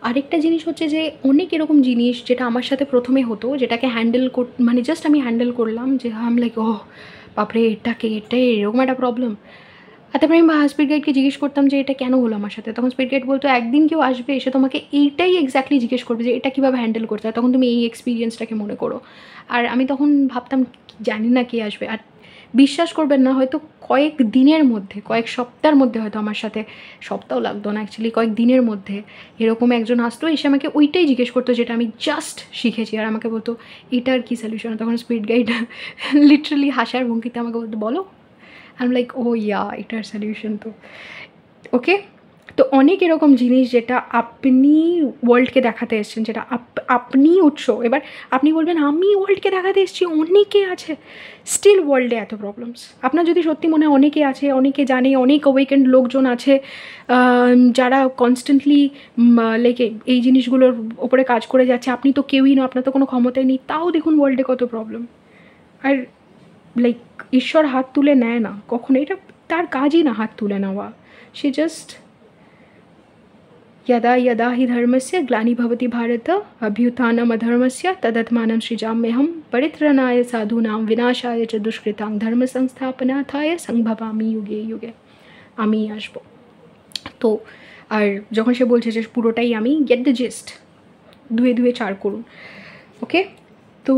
আরেকটা জিনিস হচ্ছে যে অনেক এরকম জিনিস যেটা আমার সাথে প্রথমে হতো, যেটাকে হ্যান্ডেল মানে জাস্ট আমি হ্যান্ডেল করলাম যে ওহ বাপরে এটাই এরকম একটা প্রবলেম। আর তারপরে আমি স্পিরিট গাইডকে জিজ্ঞেস করতাম যে এটা কেন হলো আমার সাথে, তখন স্পিরিট গাইড বলতো একদিন কেউ আসবে এসে তোমাকে এইটাই এক্স্যাক্টলি জিজ্ঞেস করবে যে এটা কীভাবে হ্যান্ডেল করতে হয়, তখন তুমি এই এক্সপিরিয়েন্সটাকে মনে করো। আর আমি তখন ভাবতাম জানি না কে আসবে, আর বিশ্বাস করবেন না, হয়তো কয়েক দিনের মধ্যে, কয়েক সপ্তাহের মধ্যে, হয়তো আমার সাথে সপ্তাহ লাগতো না অ্যাকচুয়ালি, কয়েক দিনের মধ্যে এরকম একজন আসতো, এসে আমাকে ওইটাই জিজ্ঞেস করতো যেটা আমি জাস্ট শিখেছি, আর আমাকে বলতো এটার কী সলিউশন। তখন স্পিরিট গাইড লিটারালি হাসার ভঙ্গিতে আমাকে বলতো বলো, আই এম লাইক ও ইয়া এটার সলিউশন তো ওকে। তো অনেক এরকম জিনিস যেটা আপনি ওয়ার্ল্ডকে দেখাতে এসেছেন, যেটা আপনি উৎস। এবার আপনি বলবেন আমি ওয়ার্ল্ডকে দেখাতে এসেছি, অনেকে আছে, স্টিল ওয়ার্ল্ডে এত প্রবলেমস। আপনার যদি সত্যি মনে হয় অনেকে আছে, অনেকে জানে, অনেক অ্যাওয়েকেন্ড লোকজন আছে যারা কনস্ট্যান্টলি লাইক এই জিনিসগুলোর ওপরে কাজ করে যাচ্ছে, আপনি তো কেউই না, আপনার তো কোনো ক্ষমতাই নেই, তাও দেখুন ওয়ার্ল্ডে কত প্রবলেম। আর লাইক ঈশ্বর হাত তুলে নেয় না কখনো, এটা তার কাজই না হাত তুলে নেওয়া। সে জাস্ট यदा यदा हि धर्मस्य ग्लानिर्भवति भारत अभ्युत्थानमधर्मस्य तदात्मानं सृजाम्यहं परित्राणाय साधूनां विनाशाय च दुष्कृतां धर्मसंस्थापनार्थाय संभवामि युगे युगे। আমি আসবো। তো আর যখন সে বলছে যে পুরোটাই আমি, গেট দ্য জিস্ট, ধুয়ে ধুয়ে চার করুন, ওকে। তো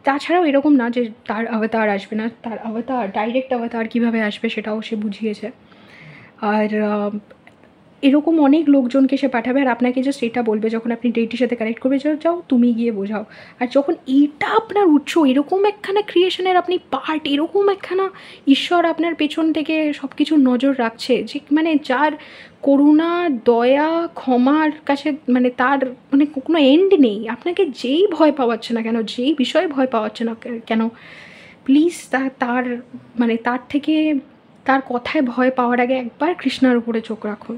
তাছাড়াও এরকম না যে তার অবতার আসবে না, তার অবতার, ডাইরেক্ট অবতার কীভাবে আসবে সেটাও সে বুঝিয়েছে। আর এরকম অনেক লোকজনকে সে পাঠাবে, আর আপনাকে জাস্ট এটা বলবে যখন আপনি ডেটির সাথে কানেক্ট করবে, যাও তুমি গিয়ে বোঝাও। আর যখন এইটা আপনার উৎস, এরকম একখানা ক্রিয়েশনের আপনি পার্ট, এরকম একখানা ঈশ্বর আপনার পেছন থেকে সব কিছু নজর রাখছে, যে মানে যার করুণা, দয়া, ক্ষমার কাছে মানে তার মানে কোনো এন্ড নেই। আপনাকে যেই ভয় পাওয়াচ্ছে না কেন, যেই বিষয়ে ভয় পাওয়াচ্ছে না কেন, প্লিজ তার মানে তার থেকে, তার কথায় ভয় পাওয়ার আগে একবার কৃষ্ণার উপরে চোখ রাখুন।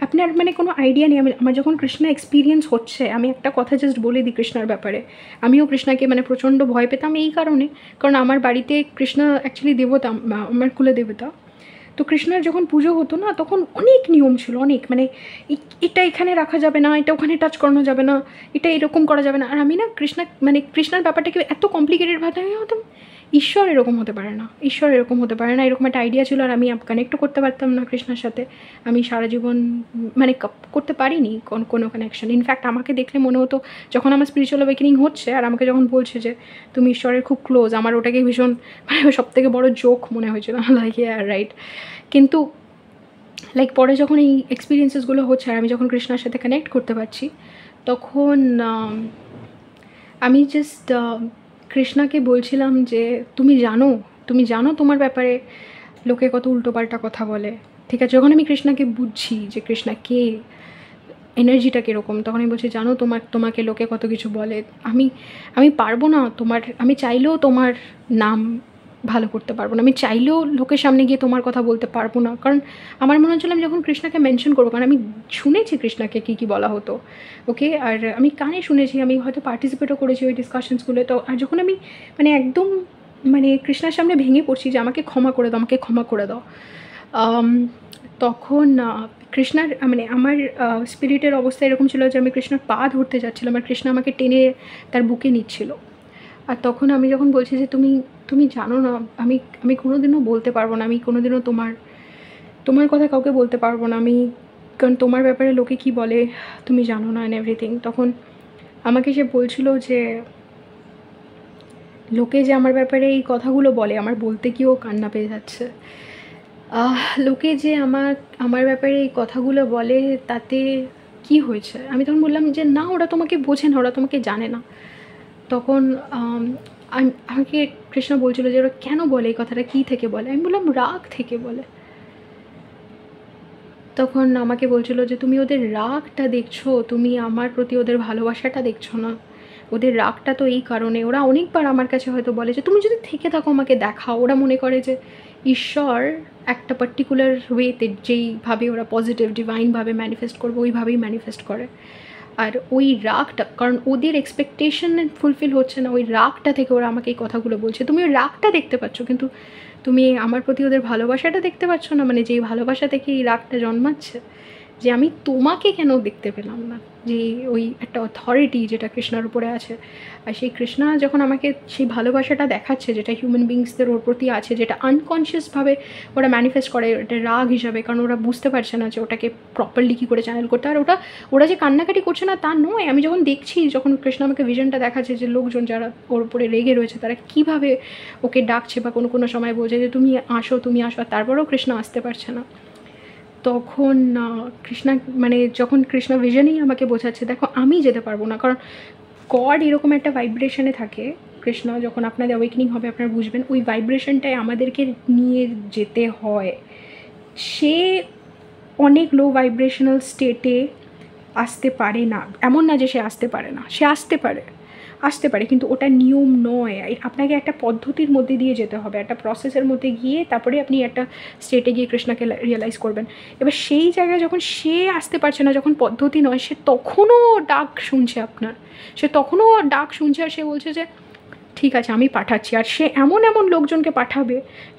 আপনার মানে কোনো আইডিয়া নেই। আমার যখন কৃষ্ণা এক্সপিরিয়েন্স হচ্ছে, আমি একটা কথা জাস্ট বলে দিই কৃষ্ণার ব্যাপারে। আমিও কৃষ্ণাকে মানে প্রচণ্ড ভয় পেতাম এই কারণে, কারণ আমার বাড়িতে কৃষ্ণা অ্যাকচুয়ালি দেবতা, আমার কুলে দেবতা। তো কৃষ্ণার যখন পুজো হতো না, তখন অনেক নিয়ম ছিল, অনেক মানে এটা এখানে রাখা যাবে না, এটা ওখানে টাচ করানো যাবে না, এটা এরকম করা যাবে না। আর আমি না কৃষ্ণার ব্যাপারটাকে এত কমপ্লিকেটেড ভাবতাম, আমি হতাম ঈশ্বর এরকম হতে পারে না, ঈশ্বর এরকম হতে পারে না, এরকম একটা আইডিয়া ছিল। আর আমি কানেক্টও করতে পারতাম না কৃষ্ণার সাথে। আমি সারা জীবন মানে করতে পারিনি কোনো কানেকশন। ইনফ্যাক্ট আমাকে দেখলে মনে হতো, যখন আমার স্পিরিচুয়াল অ্যাওয়েকেনিং হচ্ছে আর আমাকে যখন বলছে যে তুমি ঈশ্বরের খুব ক্লোজ, আমার ওটাকে ভীষণ মানে সবথেকে বড় জোক মনে হয়েছিল, লাইক হ্যাঁ রাইট। কিন্তু লাইক পরে যখন এই এক্সপিরিয়েন্সেসগুলো হচ্ছে আর আমি যখন কৃষ্ণার সাথে কানেক্ট করতে পারছি, তখন আমি জাস্ট কৃষ্ণাকে বলছিলাম যে তুমি জানো তোমার ব্যাপারে লোকে কত উল্টোপাল্টা কথা বলে, ঠিক আছে। যখন আমি কৃষ্ণাকে বুঝছি যে কৃষ্ণা কে, এনার্জিটা কীরকম, তখন আমি বলছি জানো তোমাকে লোকে কত কিছু বলে, আমি পারবো না আমি চাইলেও তোমার নাম ভালো করতে পারবো না, আমি চাইলেও লোকের সামনে গিয়ে তোমার কথা বলতে পারবো না। কারণ আমার মনে হচ্ছিল আমি যখন কৃষ্ণাকে মেনশন করবো, কারণ আমি শুনেছি কৃষ্ণাকে কী বলা হতো, ওকে, আর আমি কানে শুনেছি, আমি হয়তো পার্টিসিপেটও করেছি ওই ডিসকাশনসগুলো। তো আর যখন আমি মানে একদম মানে কৃষ্ণার সামনে ভেঙে পড়ছি যে আমাকে ক্ষমা করে দাও, তখন কৃষ্ণার মানে আমার স্পিরিটের অবস্থা এরকম ছিল যে আমি কৃষ্ণার পা ধরতে যাচ্ছিলাম, আর কৃষ্ণা আমাকে টেনে তার বুকে নিচ্ছিল। আর তখন আমি যখন বলছি যে তুমি জানো না, আমি কোনোদিনও বলতে পারবো না, আমি কোনোদিনও তোমার কথা কাউকে বলতে পারবো না, কারণ তোমার ব্যাপারে লোকে কি বলে তুমি জানো না অ্যান্ড এভরিথিং। তখন আমাকে সে বলছিল যে লোকে যে আমার ব্যাপারে এই কথাগুলো বলে, আমার বলতে গিয়েও কান্না পেয়ে যাচ্ছে। লোকে যে আমার ব্যাপারে এই কথাগুলো বলে তাতে কি হয়েছে? আমি তখন বললাম যে না, ওরা তোমাকে বোঝে না, ওরা তোমাকে জানে না। তখন আমাকে কৃষ্ণ বলছিল যে ওরা কেন বলে এই কথাটা, কী থেকে বলে? আমি বললাম রাগ থেকে বলে। তখন আমাকে বলছিল যে তুমি ওদের রাগটা দেখছো, তুমি আমার প্রতি ওদের ভালোবাসাটা দেখছো না। ওদের রাগটা তো এই কারণে, ওরা অনেকবার আমার কাছে হয়তো বলে যে তুমি যদি থেকে থাকো আমাকে দেখাও। ওরা মনে করে যে ঈশ্বর একটা পার্টিকুলার ওয়েতে যেইভাবে ওরা পজিটিভ ডিভাইনভাবে ম্যানিফেস্ট করবে ওইভাবেই ম্যানিফেস্ট করে। আর ওই রাগটা, কারণ ওদের এক্সপেকটেশন ফুলফিল হচ্ছে না, ওই রাগটা থেকে ওরা আমাকে এই কথাগুলো বলছে। তুমি ওই রাগটা দেখতে পাচ্ছ, কিন্তু তুমি আমার প্রতি ওদের ভালোবাসাটা দেখতে পাচ্ছ না, মানে যেই ভালোবাসা থেকে এই রাগটা জন্মাচ্ছে, যে আমি তোমাকে কেন দেখতে পেলাম না, যে ওই একটা অথরিটি যেটা কৃষ্ণার উপরে আছে। আর সেই কৃষ্ণা যখন আমাকে সেই ভালোবাসাটা দেখাচ্ছে যেটা হিউম্যান বিংসদের ওর প্রতি আছে, যেটা আনকনশিয়াসভাবে ওরা ম্যানিফেস্ট করে এটা রাগ হিসাবে, কারণ ওরা বুঝতে পারছে না যে ওটাকে প্রপারলি কী করে চ্যানেল করতে। আর ওরা যে কান্নাকাটি করছে না তা নয়, আমি যখন দেখছি, যখন কৃষ্ণ আমাকে ভিশনটা দেখাচ্ছে যে লোকজন যারা ওর উপরে রেগে রয়েছে তারা কীভাবে ওকে ডাকছে, বা কোনো সময় বলছে যে তুমি আসো, আর তারপরেও কৃষ্ণ আসতে পারছে না। তখন কৃষ্ণা মানে যখন কৃষ্ণ ভিশনেই আমাকে বোঝাচ্ছে দেখো আমি যেতে পারবো না, কারণ গড এরকম একটা ভাইব্রেশনে থাকে। কৃষ্ণ যখন আপনাদের অ্যাওয়েকেনিং হবে আপনারা বুঝবেন, ওই ভাইব্রেশনটাই আমাদেরকে নিয়ে যেতে হয়। সে অনেক লো ভাইব্রেশনাল স্টেটে আসতে পারে না, এমন না যে সে আসতে পারে না, সে আসতে পারে, কিন্তু ওটা নিয়ম নয়। আপনাকে একটা পদ্ধতির মধ্যে দিয়ে যেতে হবে, একটা প্রসেসের মধ্যে গিয়ে তারপরে আপনি একটা স্টেটে গিয়ে কৃষ্ণাকে রিয়েলাইজ করবেন। এবার সেই জায়গায় যখন সে আসতে পারছে না, যখন পদ্ধতি নয়, সে তখনও ডাক শুনছে আপনার, সে তখনও ডাক শুনছে, আর সে বলছে যে ঠিক আছে আমি পাঠাচ্ছি। আর সে এমন এমন লোকজনকে পাঠাবে,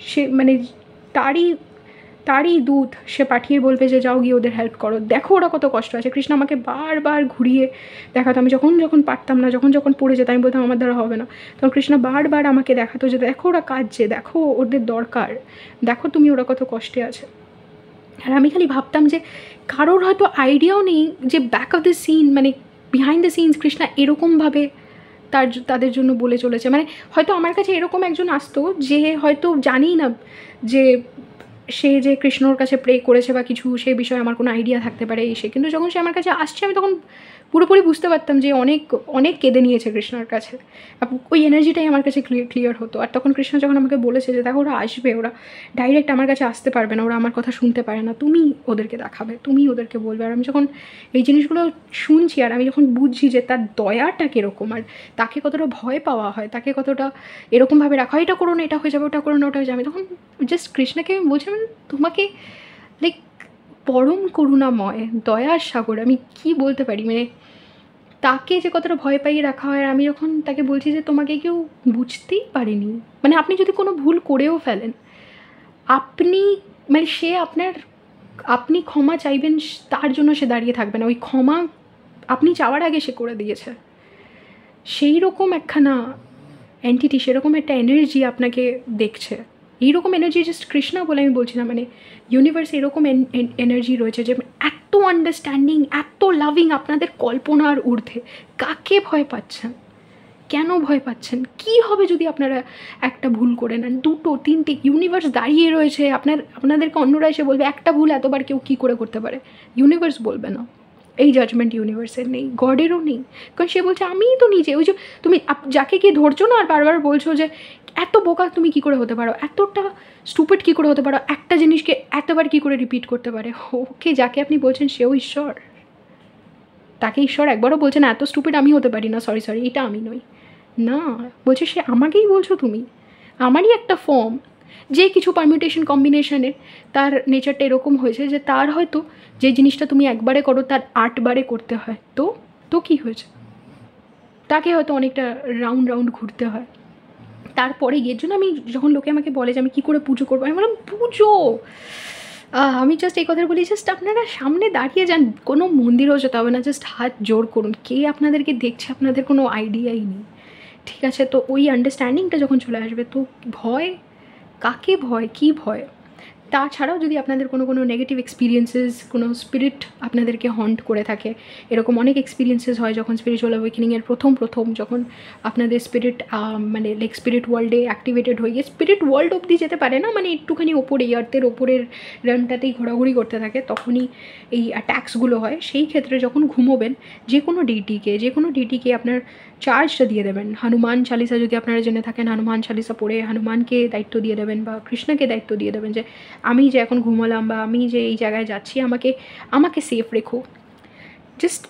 সে মানে তারই দূত সে পাঠিয়ে বলবে যে যাও গিয়ে ওদের হেল্প করো, দেখো ওরা কত কষ্ট আছে। কৃষ্ণ আমাকে বারবার ঘুরিয়ে দেখাতো, আমি যখন পারতাম না, যখন পড়ে যেতাম, আমি বলতাম আমার দ্বারা হবে না, তখন কৃষ্ণ বারবার আমাকে দেখাতো যে দেখো ওরা কাঁদছে, দেখো ওদের দরকার, দেখো তুমি ওরা কত কষ্টে আছে। আর আমি খালি ভাবতাম যে কারোর হয়তো আইডিয়াও নেই যে ব্যাক অফ দ্য সিন, মানে বিহাইন্ড দ্য সিনস কৃষ্ণা এরকমভাবে তাদের জন্য বলে চলেছে। মানে হয়তো আমার কাছে এরকম একজন আসতো যে হয়তো জানি না যে সে যে কৃষ্ণর কাছে প্রে করেছে বা কিছু, সেই বিষয়ে আমার কোনো আইডিয়া থাকতে পারে এসে, কিন্তু যখন সে আমার কাছে আসছে আমি তখন পুরোপুরি বুঝতে পারতাম যে অনেক অনেক কেঁদে নিয়েছে কৃষ্ণর কাছে। ওই এনার্জিটাই আমার কাছে ক্লিয়ার হতো। আর তখন কৃষ্ণ যখন আমাকে বলেছে যে দেখো ওরা আসবে, ওরা ডাইরেক্ট আমার কাছে আসতে পারবে না, ওরা আমার কথা শুনতে পারে না, তুমি ওদেরকে দেখাবে, তুমি ওদেরকে বলবে। আর আমি যখন এই জিনিসগুলো শুনছি আর আমি যখন বুঝছি যে তার দয়াটা কীরকম, আর তাকে কতটা ভয় পাওয়া হয়, তাকে কতটা এরকমভাবে রাখা হয়, এটা করো না এটা হয়ে যাবে, ওটা করো না ওটা হয়ে যাবে, তখন জাস্ট কৃষ্ণকে বলছিলাম তোমাকে লাইক পরম করুণাময় দয়ার সাগর, আমি কি বলতে পারি, মানে তাকে যে কতটা ভয় পাইয়ে রাখা হয়। আমি যখন তাকে বলছি যে তোমাকে কেউ বুঝতেই পারেনি, মানে আপনি যদি কোনো ভুল করেও ফেলেন, আপনি মানে সে আপনি ক্ষমা চাইবেন তার জন্য সে দাঁড়িয়ে থাকবে না, ওই ক্ষমা আপনি চাওয়ার আগে সে করে দিয়েছে। সেই রকম একখানা এন্টিটি, সেরকম একটা এনার্জি আপনাকে দেখছে। এইরকম এনার্জি জাস্ট কৃষ্ণা বলে আমি বলছি না, মানে ইউনিভার্সে এরকম এনার্জি রয়েছে যে এত আন্ডারস্ট্যান্ডিং, এত লাভিং, আপনাদের কল্পনার ঊর্ধ্বে। কাকে ভয় পাচ্ছেন, কেন ভয় পাচ্ছেন? কি হবে যদি আপনারা একটা ভুল করে নেন, দুটো তিনটে, ইউনিভার্স দাঁড়িয়ে রয়েছে, আপনাদেরকে অন্যরা এসে বলবে একটা ভুল এতবার কেউ কী করে করতে পারে? ইউনিভার্স বলবে না, এই জাজমেন্ট ইউনিভার্সের নেই, গডেরও নেই, কারণ সে বলছে আমিই তো নিজে। ওই যে তুমি যাকে গিয়ে ধরছো না আর বারবার বলছো যে এত বোকা তুমি কী করে হতে পারো, এতটা স্টুপিড কী করে হতে পারো, একটা জিনিসকে এতবার কী করে রিপিট করতে পারে, ওকে যাকে আপনি বলছেন সেও ঈশ্বর, তাকে ঈশ্বর একবারও বলছে না এত স্টুপিড আমি হতে পারি না, সরি এটা আমি নই, না, বলছে সে আমাকেই বলছো তুমি, আমারই একটা ফর্ম, যে কিছু পারমিউটেশন কম্বিনেশনে তার নেচারটা এরকম হয়েছে যে তার হয়তো যে জিনিসটা তুমি একবারে করো তার 8 বারে করতে হয়, তো কী হয়েছে, তাকে হয়তো অনেকটা রাউন্ড ঘুরতে হয়। তারপরে গিয়ে জন্য আমি যখন লোকে আমাকে বলে যে আমি কী করে পুজো করবো, আমি বললাম পুজো, আমি জাস্ট এই কথা বলি, জাস্ট আপনারা সামনে দাঁড়িয়ে যান, কোনো মন্দিরেও যেতে হবে না, জাস্ট হাত জোর করুন, কে আপনাদেরকে দেখছে আপনাদের কোনো আইডিয়াই নেই, ঠিক আছে? তো ওই আন্ডারস্ট্যান্ডিংটা যখন চলে আসবে, তো ভয় কাকে ভয়, কী ভয়? তাছাড়াও যদি আপনাদের কোনো নেগেটিভ এক্সপিরিয়েন্সেস, কোনো স্পিরিট আপনাদেরকে হন্ট করে থাকে, এরকম অনেক এক্সপিরিয়েন্সেস হয় যখন স্পিরিচুয়াল অ্যাওয়েকেনিংয়ের প্রথম যখন আপনাদের স্পিরিট মানে লাইক স্পিরিট ওয়ার্ল্ডে অ্যাক্টিভেটেড হয়ে গিয়ে স্পিরিট ওয়ার্ল্ড অবধি যেতে পারে না, মানে একটুখানি ওপরে আর্থের ওপরের রানটাতেই ঘোরাঘুরি করতে থাকে, তখনই এই অ্যাট্যাক্সগুলো হয়। সেই ক্ষেত্রে যখন ঘুমোবেন, যে কোনো ডিটিকে আপনার চার্জটা দিয়ে দেবেন। হনুমান চালিসা যদি আপনারা জেনে থাকেন, হনুমান চালিসা পড়ে হনুমানকে দায়িত্ব দিয়ে দেবেন বা কৃষ্ণকে দায়িত্ব দিয়ে দেবেন যে আমি যে এখন ঘুমালাম বা আমি যে এই জায়গায় যাচ্ছি, আমাকে সেফ রেখো। জাস্ট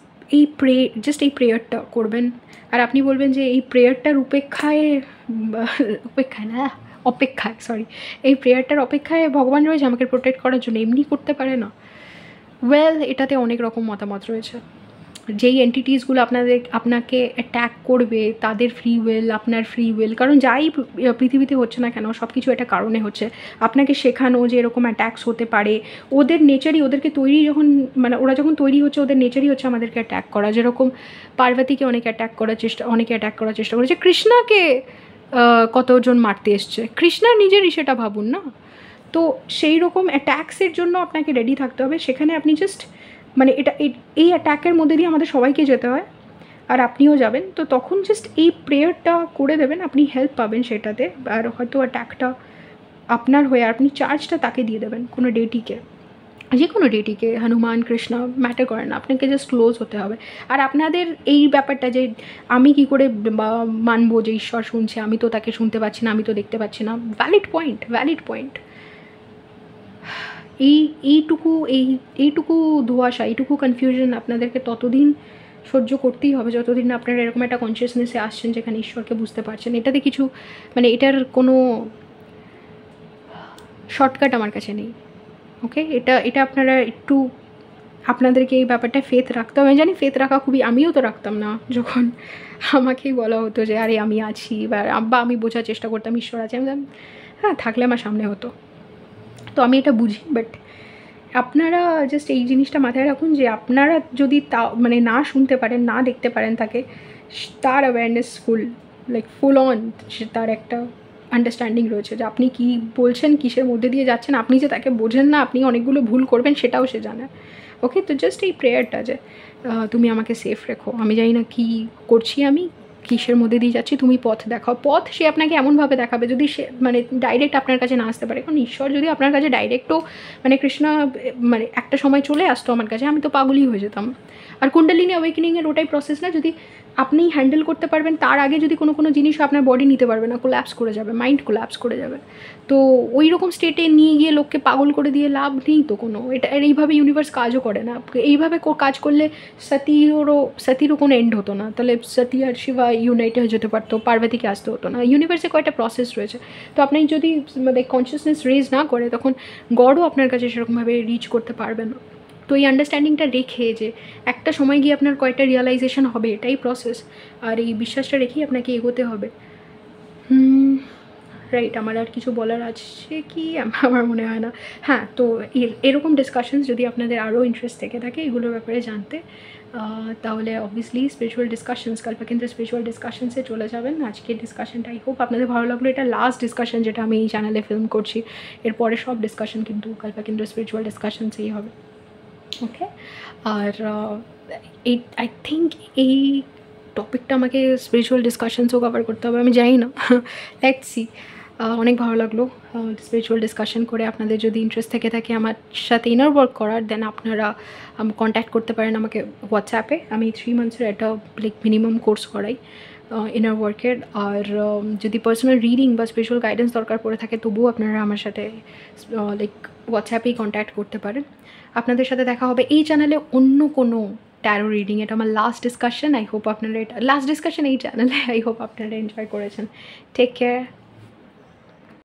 এই প্রেয়ারটা করবেন। আর আপনি বলবেন যে এই প্রেয়ারটার এই প্রেয়ারটার অপেক্ষায় ভগবান রয়েছে আমাকে প্রোটেক্ট করার জন্য, এমনি করতে পারে না। এটাতে অনেক রকম মতামত রয়েছে। যেই এন্টিটিসগুলো আপনাকে অ্যাট্যাক করবে তাদের ফ্রি উইল, আপনার ফ্রি উইল, কারণ যাই পৃথিবীতে হচ্ছে না কেন সব কিছু একটা কারণে হচ্ছে। আপনাকে শেখানো যে এরকম অ্যাট্যাক্স হতে পারে, ওদের নেচারই, ওদেরকে তৈরি যখন মানে ওরা যখন তৈরি হচ্ছে, ওদের নেচারই হচ্ছে আমাদেরকে অ্যাট্যাক করা। যেরকম পার্বতীকে অনেকে অ্যাট্যাক করার চেষ্টা করেছে, কৃষ্ণাকে কতজন মারতে এসছে, কৃষ্ণার নিজেরই সেটা ভাবুন না। তো সেই রকম অ্যাট্যাক্সের জন্য আপনাকে রেডি থাকতে হবে। সেখানে আপনি জাস্ট মানে এই অ্যাট্যাকের মধ্যে দিয়ে আমাদের সবাইকে যেতে হয়, আর আপনিও যাবেন। তো তখন জাস্ট এই প্রেয়ারটা করে দেবেন, আপনি হেল্প পাবেন সেটাতে। আর হয়তো অ্যাট্যাকটা আপনার হয়ে আপনি চার্জটা তাকে দিয়ে দেবেন, কোনো ডেটিকে, যে কোনো ডেটিকে, হনুমান কৃষ্ণ ম্যাটার করে না, আপনাকে জাস্ট ক্লোজ হতে হবে। আর আপনাদের এই ব্যাপারটা যে আমি কি করে মানবো যে ঈশ্বর শুনছে, আমি তো তাকে শুনতে পাচ্ছি না, আমি তো দেখতে পাচ্ছি না, ভ্যালিড পয়েন্ট। এইটুকু ধোঁয়াশা, এইটুকু কনফিউশন আপনাদেরকে ততদিন সহ্য করতেই হবে যতদিন না আপনারা এরকম একটা কনসিয়াসনেসে আসছেন যেখানে ঈশ্বরকে বুঝতে পারছেন। এটাতে কিছু মানে এটার কোনো শর্টকাট আমার কাছে নেই। ওকে, এটা আপনারা একটু আপনাদেরকে এই ব্যাপারটা ফেথ রাখতে হবে। আমি জানি ফেথ রাখা খুবই, আমিও তো রাখতাম না যখন আমাকেই বলা হতো যে আরে আমি আছি, বা আমি বোঝার চেষ্টা করতাম ঈশ্বর আছে। আমি হ্যাঁ থাকলে আমার সামনে হতো। তো আমি এটা বুঝি, বাট আপনারা জাস্ট এই জিনিসটা মাথায় রাখুন যে আপনারা যদি তা মানে না শুনতে পারেন, না দেখতে পারেন তাকে, তার অ্যাওয়ারনেস ফুল অন, তার একটা আন্ডারস্ট্যান্ডিং রয়েছে যে আপনি কী বলছেন, কিসের মধ্যে দিয়ে যাচ্ছেন, আপনি যে তাকে বোঝেন না, আপনি অনেকগুলো ভুল করবেন সেটাও সে জানে। ওকে, তো জাস্ট এই প্রেয়ারটা যে তুমি আমাকে সেফ রেখো, আমি জানি না কী করছি, আমি কিসের মধ্যে দিয়ে যাচ্ছি, তুমি পথ দেখাও। পথ সে আপনাকে এমনভাবে দেখাবে যদি সে মানে ডাইরেক্ট আপনার কাছে না আসতে পারে। কারণ ঈশ্বর যদি আপনার কাছে ডাইরেক্টও মানে কৃষ্ণা মানে একটা সময় চলে আসতো আমার কাছে, আমি তো পাগলই হয়ে যেতাম। আর কুণ্ডলিনী অ্যাওয়েকেনিংয়ের ওটাই প্রসেস না, যদি আপনি হ্যান্ডেল করতে পারবেন, তার আগে যদি কোনো জিনিস আপনার বডি নিতে পারবে না, কোল্যাপস করে যাবে, মাইন্ড কোল্যাপস করে যাবে। তো ওই রকম স্টেটে নিয়ে গিয়ে লোককে পাগল করে দিয়ে লাভ নেই তো কোনো। এটা এইভাবে ইউনিভার্স কাজও করে না। এইভাবে কাজ করলে সতীরও কোনো এন্ড হতো না, তাহলে সতী আর শিবা ইউনাইট হয়ে যেতে পারতো, পার্বতীকে আসতে হতো না। ইউনিভার্সে কয়েকটা প্রসেস রয়েছে। তো আপনি যদি মানে কনসিয়াসনেস রেজ না করে, তখন গডও আপনার কাছে সেরকমভাবে রিচ করতে পারবে না। তো এই আন্ডারস্ট্যান্ডিংটা রেখে যে একটা সময় গিয়ে আপনার কয়েকটা রিয়ালাইজেশন হবে, এটাই প্রসেস। আর এই বিশ্বাসটা রেখেই আপনাকে এগোতে হবে। রাইট, আমার আর কিছু বলার আছে কি? আমার মনে হয় না। হ্যাঁ, তো এরকম ডিসকাশনস যদি আপনাদের আরও ইন্টারেস্ট থেকে থাকে এগুলোর ব্যাপারে জানতে, তাহলে অবভিয়াসলি স্পিরিচুয়াল ডিসকাশনস, কল্পকেন্দ্র স্পিরিচুয়াল ডিসকাশনসে চলে যাবেন। আজকের ডিসকাশনটা আই হোপ আপনাদের ভালো লাগলো। এটা লাস্ট ডিসকাশন যেটা আমি এই চ্যানেলে ফিল্ম করছি। এরপরে সব ডিসকাশন কিন্তু কল্পকেন্দ্র স্পিরিচুয়াল ডিসকাশনসেই হবে। ওকে, আর আই থিঙ্ক এই টপিকটা আমাকে স্পিরিচুয়াল ডিসকাশনসও কভার করতে হবে, আমি জানি না, লেটস সি। অনেক ভালো লাগলো স্পিরিচুয়াল ডিসকাশন করে। আপনাদের যদি ইন্টারেস্ট থেকে থাকে আমার সাথে ইনার ওয়ার্ক করার, দেন আপনারা কন্ট্যাক্ট করতে পারেন আমাকে হোয়াটসঅ্যাপে। আমি 3 মান্থসের একটা মিনিমাম কোর্স করাই ইনার ওয়ার্কের। আর যদি পার্সোনাল রিডিং বা স্পিরিচুয়াল গাইডেন্স দরকার পড়ে থাকে, তবুও আপনারা আমার সাথে হোয়াটসঅ্যাপেই কন্ট্যাক্ট করতে পারেন। আপনাদের সাথে দেখা হবে এই চ্যানেলে অন্য কোনো ট্যারো রিডিং। এটা আমার লাস্ট ডিসকাশন। আই হোপ আপনারা লাস্ট ডিসকাশন এই চ্যানেলে। আই হোপ আপনারা এনজয় করেছেন। Take care.